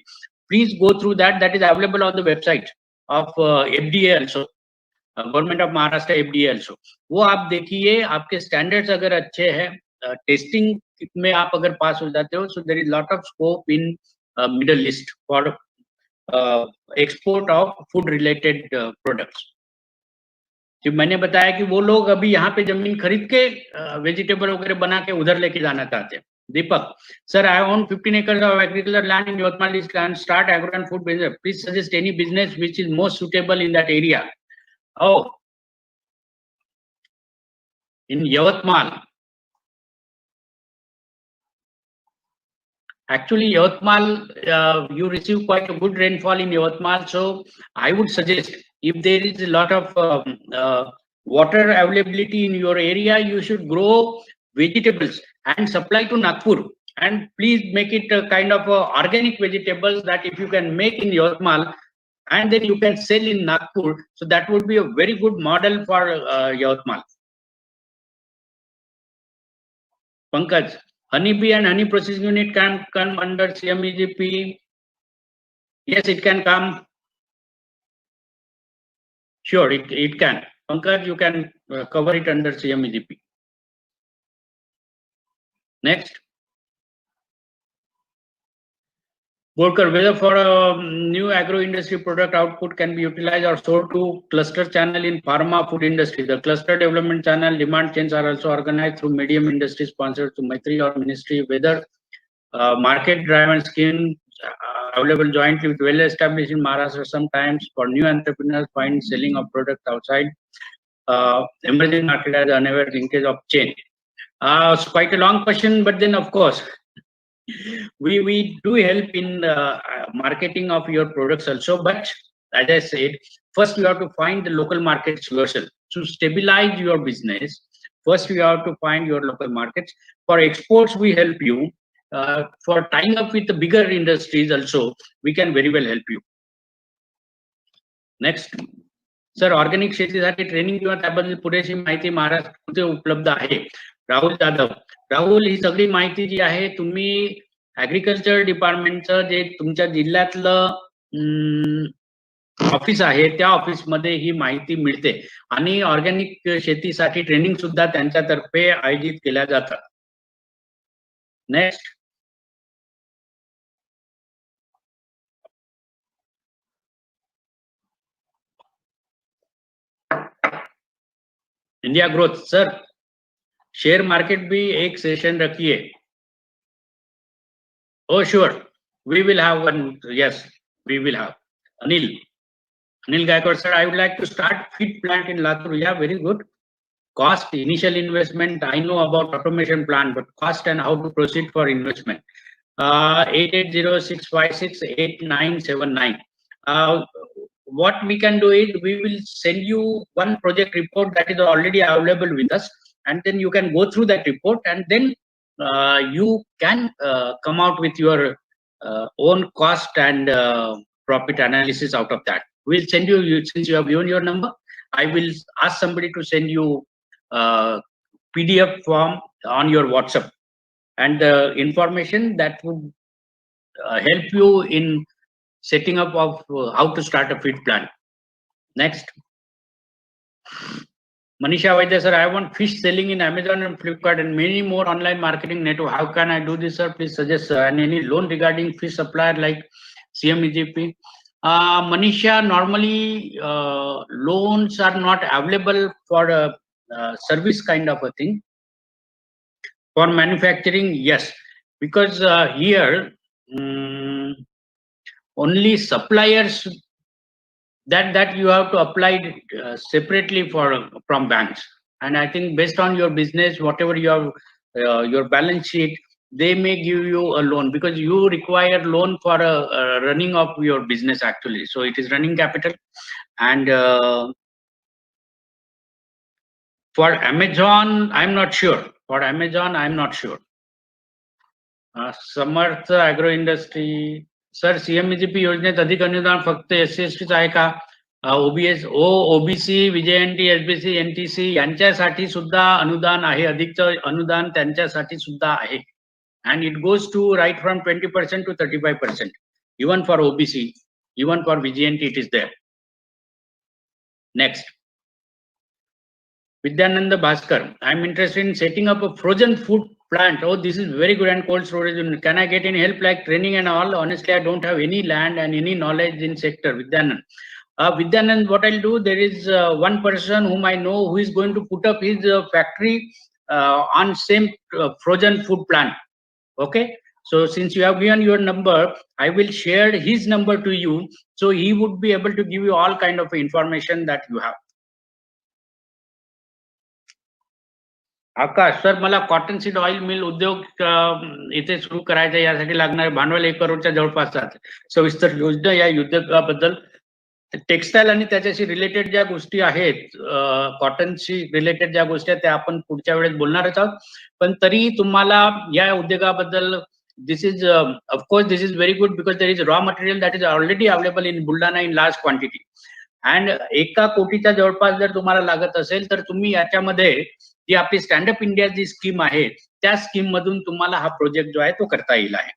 Please go through that is available on the website of FDA also, government of Maharashtra FDA also. वो आप देखिए, आपके स्टैंडर्ड्स अगर अच्छे हैं, टेस्टिंग में आप अगर पास हो जाते हो, so there is lot of scope in middle east for export of food related products. जो मैंने बताया कि वो लोग अभी यहाँ पे जमीन खरीद के वेजिटेबल वगैरह बना के उधर लेके जाना चाहते हैं. Deepak, sir, I own 15 acres of agricultural land in Yavatmal and start agro and food business. Please suggest any business which is most suitable in that area. Oh, in Yavatmal. Actually, Yavatmal, you receive quite a good rainfall in Yavatmal, so I would suggest, if there is a lot of water availability in your area, you should grow vegetables and supply to Nagpur. And please make it a kind of organic vegetables that if you can make in Yavatmal, and then you can sell in Nagpur, so that would be a very good model for Yavatmal. Pankaj, honeybee and honey processing unit can come under CMEGP. Yes, it can come. Sure, it can. Pankaj, you can cover it under CMEGP. Next. Worker, whether for a new agro industry product output can be utilized or sold to cluster channel in pharma food industry. The cluster development channel demand chains are also organized through medium industry sponsored to Maitri or Ministry. Whether market driven scheme available jointly with well established in Maharashtra. Sometimes for new entrepreneurs find selling of product outside emerging market as unaware linkage of chain. It's quite a long question, but then of course, we do help in marketing of your products also. But as I said, first you have to find the local markets yourself to stabilize your business. First, you have to find your local markets. For exports, we help you. For tying up with the bigger industries also, we can very well help you. Next sir, organic शेतीसाठी training किंवा त्याबद्दल पुरेशी माहिती महाराष्ट्रामध्ये उपलब्ध आहे? राहुल जाधव. राहुल, ही सगळी माहिती जी आहे तुम्ही ऍग्रिकल्चर डिपार्टमेंटचं जे तुमच्या जिल्ह्यातलं ऑफिस आहे त्या ऑफिसमध्ये ही माहिती मिळते आणि ऑर्गॅनिक शेतीसाठी ट्रेनिंग सुद्धा त्यांच्यातर्फे आयोजित केल्या जातात. Next India growth. Sir, share market भी एक सेशन रखिए. Oh, sure. We will have one. Yes, we will have. Anil Gaikwad, sir, I would like to start feed plant in Latur. Yeah, very good. Cost, initial investment, I know about automation plan, but cost and how to proceed for investment. 8806568979. What we can do is we will send you one project report that is already available with us, and then you can go through that report, and then you can come out with your own cost and profit analysis out of that. We'll send you, since you have given your number, I will ask somebody to send you PDF form on your WhatsApp, and the information that would help you in setting up of how to start a feed plant. Next. Manisha Vaidya, sir, I want fish selling in Amazon and Flipkart and many more online marketing network. How can I do this, sir? Please suggest, sir. And any loan regarding fish supplier like CMEGP. Manisha, normally loans are not available for a service kind of a thing. For manufacturing, yes, because here only suppliers that you have to apply separately from banks. And I think based on your business, whatever you have, your balance sheet, they may give you a loan, because you require loan for a running of your business actually. So it is running capital. And for Amazon, I'm not sure. For Amazon, I'm not sure. Samarth Agro Industry. Sir, CMEGP योजनेत अधिक अनुदान फक्त SC/STच आहे का? OBC, VJNT, SBC, NTC यांच्यासाठी सुद्धा अनुदान आहे. अधिकचं अनुदान त्यांच्यासाठी सुद्धा आहे. And it goes to right from 20% to 35%. Even for OBC, even for VJNT, it is there. Next. Vidyananda Bhaskar, I'm interested in setting up a frozen food plant. Oh, this is very good, and cold storage. Can I get any help like training and all? Honestly, I don't have any land and any knowledge in sector. Vidyanand. Vidyanand, what I'll do, there is one person whom I know who is going to put up his factory on same frozen food plant. Okay. So since you have given your number, I will share his number to you. So he would be able to give you all kind of information that you have. Akash, sir, मला cotton seed oil मिल उद्योग इथे सुरू करायचा, यासाठी लागणारे भांडवल 1 करोडच्या जवळपास आहे. सविस्तर योजना या उद्योगाबद्दल, टेक्सटाईल आणि त्याच्याशी रिलेटेड ज्या गोष्टी आहेत, कॉटनशी रिलेटेड ज्या गोष्टी आहेत त्या आपण पुढच्या वेळेस बोलणारच आहोत. पण तरी तुम्हाला या उद्योगाबद्दल, this is of course this is very good because there is raw material that is already available in Buldana in large quantity, and 1 कोटीच्या जवळपास जर तुम्हाला लागत असेल तर तुम्ही याच्यामध्ये जी आपली स्टँडअप इंडिया जी स्कीम आहे त्या स्कीम मधून तुम्हाला हा प्रोजेक्ट जो आहे तो करता येईल आहे.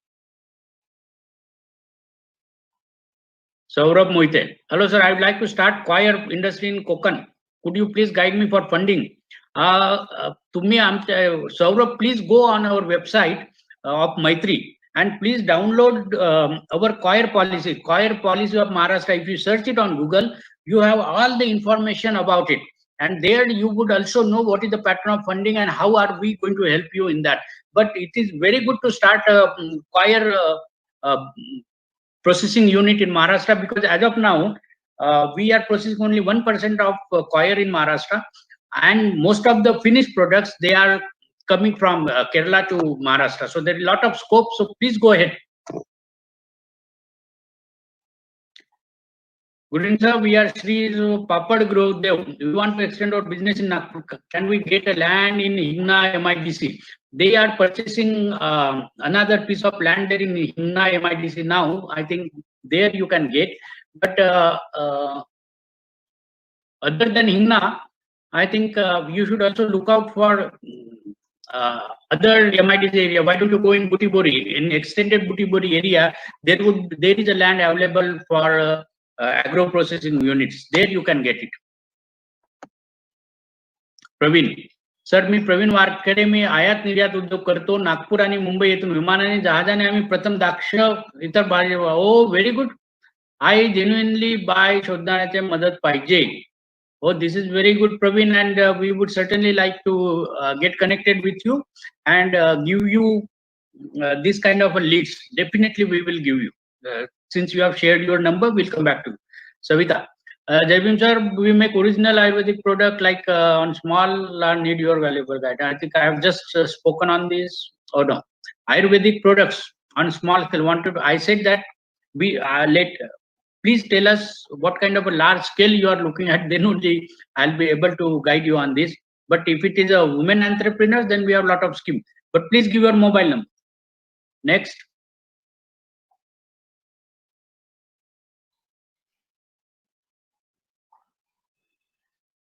Saurabh Mohite, hello sir, I would like to start coir industry in Konkan. Could you please guide me for funding? तुम्ही आमच्या Saurabh, please go on our website of Maitri and please download our coir policy of Maharashtra. If you search it on Google, you have all the information about it, and there you would also know what is the pattern of funding and how are we going to help you in that. But it is very good to start a coir processing unit in Maharashtra, because as of now we are processing only 1% of coir in Maharashtra, and most of the finished products, they are coming from Kerala to Maharashtra. So there is a lot of scope. So please go ahead. Good evening, sir. We are Sri Papad Growth. We want to extend our business in Nagpur. Can we get a land in Himna MIDC? They are purchasing another piece of land there in Himna MIDC now. I think there you can get. But other than Himna, I think you should also look out for other MIDC area. Why don't you go in Butibori? In extended Butibori area, there is a land available for agro processing units. There you can get it. Praveen sir, मी प्रवीण वारखेडे. मी आयात निर्यात उद्योग करतो. नागपूर आणि मुंबई येथून विमानाने जहाजाने आम्ही प्रथम द्राक्ष इतर भाजी. ओ व्हेरी गुड. आय जेन्युइनली बाय शोधण्याची मदत पाहिजे. Oh, this is very good, Praveen, and we would certainly like to get connected with you and give you this kind of a leads. Definitely, we will give you. Since you have shared your number, we'll come back to you. Savita, Jaybim sir, we make original Ayurvedic product like on small need your valuable guide. I think I have just spoken on this. Or no, Ayurvedic products on small scale. I said that we please tell us what kind of a large scale you are looking at, then only I'll be able to guide you on this. But if it is a women entrepreneur, then we have a lot of scheme. But please give your mobile number. Next.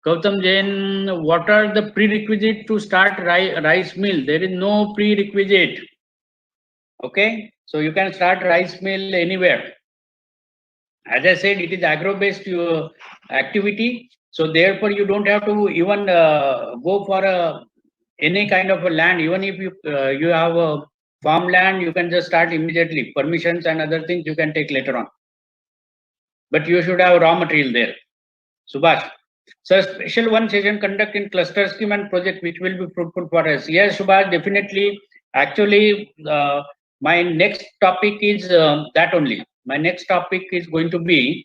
Gautam Jain, what are the prerequisites to start rice mill? There is no prerequisite. Okay, so you can start rice mill anywhere. As I said, it is agro-based activity. So therefore, you don't have to even go for any kind of a land. Even if you have a farmland, you can just start immediately. Permissions and other things you can take later on. But you should have raw material there. Subhash, so special one session conduct in cluster scheme and project which will be fruitful for us. Yes, Subhash, definitely. Actually, my next topic is that only. My next topic is going to be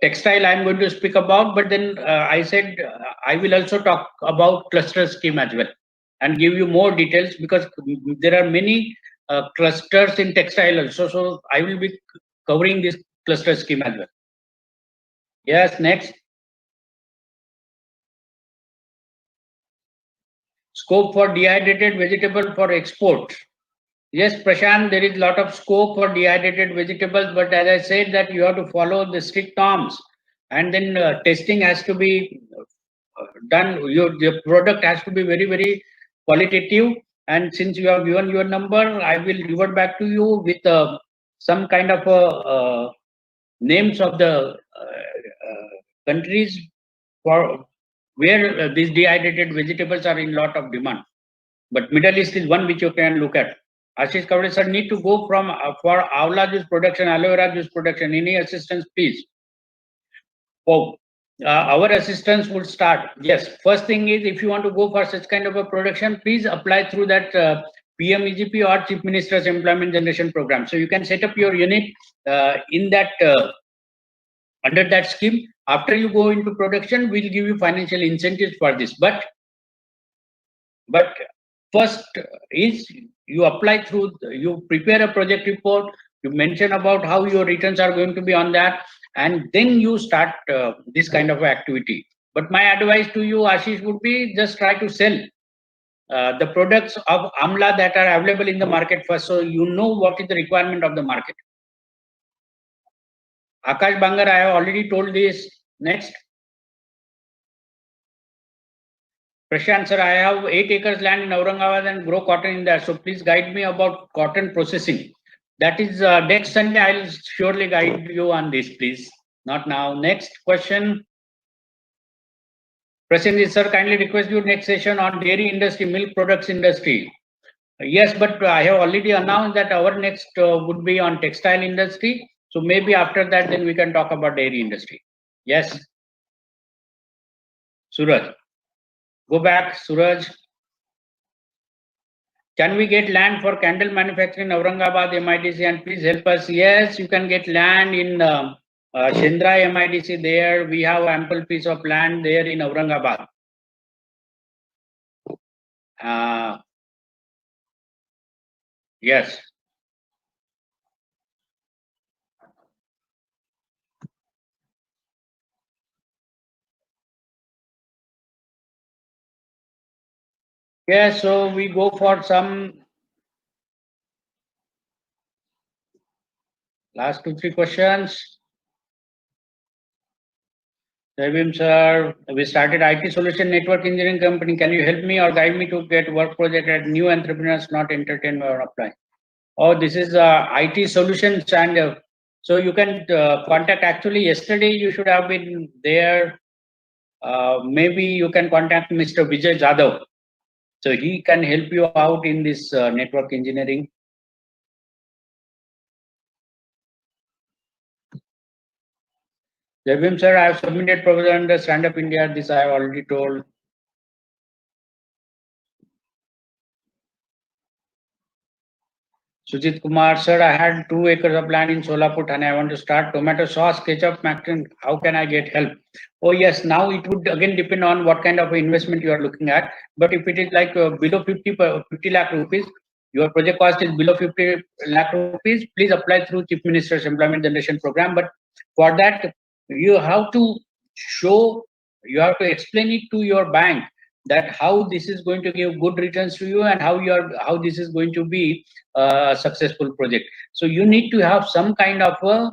textile. I'm going to speak about, but then I said I will also talk about cluster scheme as well and give you more details, because there are many clusters in textile also. So I will be covering this cluster scheme as well. Yes, next. Scope for dehydrated vegetable for export. Yes, Prashant, there is a lot of scope for dehydrated vegetables, but as I said that you have to follow the strict norms, and then testing has to be done. Your product has to be very, very qualitative. And since you have given your number, I will revert back to you with some kind of names of the countries for where these dehydrated vegetables are in lot of demand. But Middle East is one which you can look at. Ashish Kavade sir, need to go from for Avla juice production, aloe vera juice production. Any assistance, please? Oh, our assistance would start. Yes, first thing is, if you want to go for such kind of a production, please apply through that PMEGP or Chief Minister's Employment Generation Program. So you can set up your unit in that under that scheme. After you go into production, we'll give you financial incentives for this. But first is you apply through, you prepare a project report, you mention about how your returns are going to be on that, and then you start this kind of activity. But my advice to you, Ashish, would be just try to sell the products of Amla that are available in the market first, so you know what is the requirement of the market. Akash Bangar, I have already told this. Next. Prashant sir, I have 8 acres land in Aurangabad and grow cotton in there. So please guide me about cotton processing. That is next Sunday. I'll surely guide you on this, please. Not now. Next question. Prasenjit sir, kindly request you next session on dairy industry, milk products industry. Yes, but I have already announced that our next would be on textile industry. So maybe after that, then we can talk about dairy industry. Yes. Suraj. Go back, Suraj. Can we get land for candle manufacturing in Aurangabad MIDC, and please help us? Yes, you can get land in Shendra MIDC. There we have ample piece of land there in Aurangabad. Yes. Yeah, so we go for some last 2-3 questions. Javim sir, we started IT solution network engineering company. Can you help me or guide me to get work project at new entrepreneurs, not entertain or apply? Oh, this is IT solutions, and so you can contact. Actually, yesterday you should have been there. Maybe you can contact Mr. Vijay Jadhav. So he can help you out in this network engineering. Javim sir, I have submitted proposal under Stand Up India. This I have already told. Sujit Kumar, sir, I had 2 acres of land in Solapur and I want to start tomato sauce, ketchup, macron. How can I get help? Oh, yes. Now it would again depend on what kind of investment you are looking at. But if it is like below 50 lakh rupees, your project cost is below 50 lakh rupees, please apply through Chief Minister's Employment Generation Program. But for that, you have to show, you have to explain it to your bank that how this is going to give good returns to you and how this is going to be a successful project. So you need to have some kind of a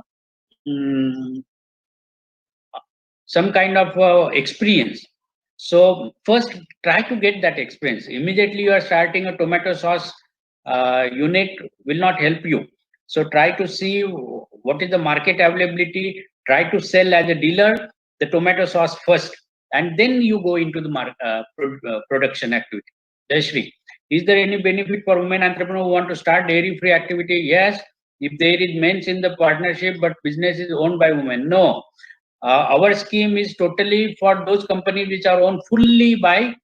experience. So first try to get that experience. Immediately you are starting a tomato sauce unit will not help you. So try to see what is the market availability, try to sell as a dealer the tomato sauce first, and then you go into the production activity. Jayashree, is there any benefit for women entrepreneurs who want to start dairy free activity? Yes, if there is men's in the partnership but business is owned by women. No, our scheme is totally for those companies which are owned fully by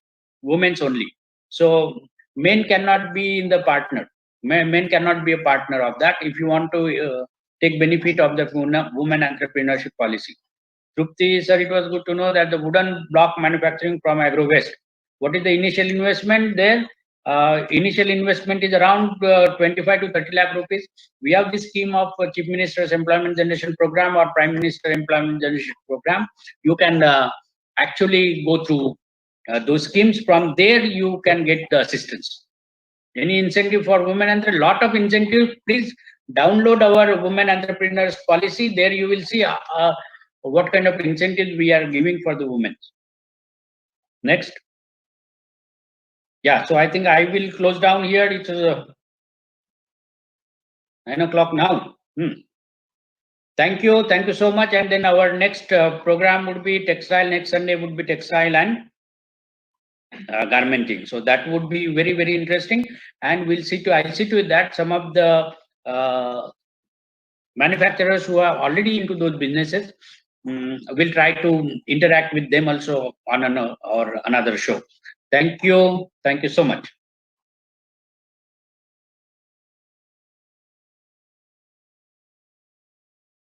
women only. So men cannot be in the partner. Men cannot be a partner of that if you want to take benefit of the women entrepreneurship policy. Trupti, sir, it was good to know that the wooden block manufacturing from AgroWest. What is the initial investment there? Initial investment is around 25 to 30 lakh rupees. We have this scheme of Chief Minister's Employment Generation Program or Prime Minister Employment Generation Program. You can actually go through those schemes. From there, you can get the assistance. Any incentive for women and a lot of incentives. Please download our women entrepreneurs policy. There you will see what kind of incentives we are giving for the women. Next. Yeah, so I think I will close down here. It's 9 o'clock now. Thank you so much. And then our next program would be textile. Next Sunday would be textile and garmenting. So that would be very, very interesting. And I'll see to it that some of the manufacturers who are already into those businesses will try to interact with them also on another show. Thank you so much.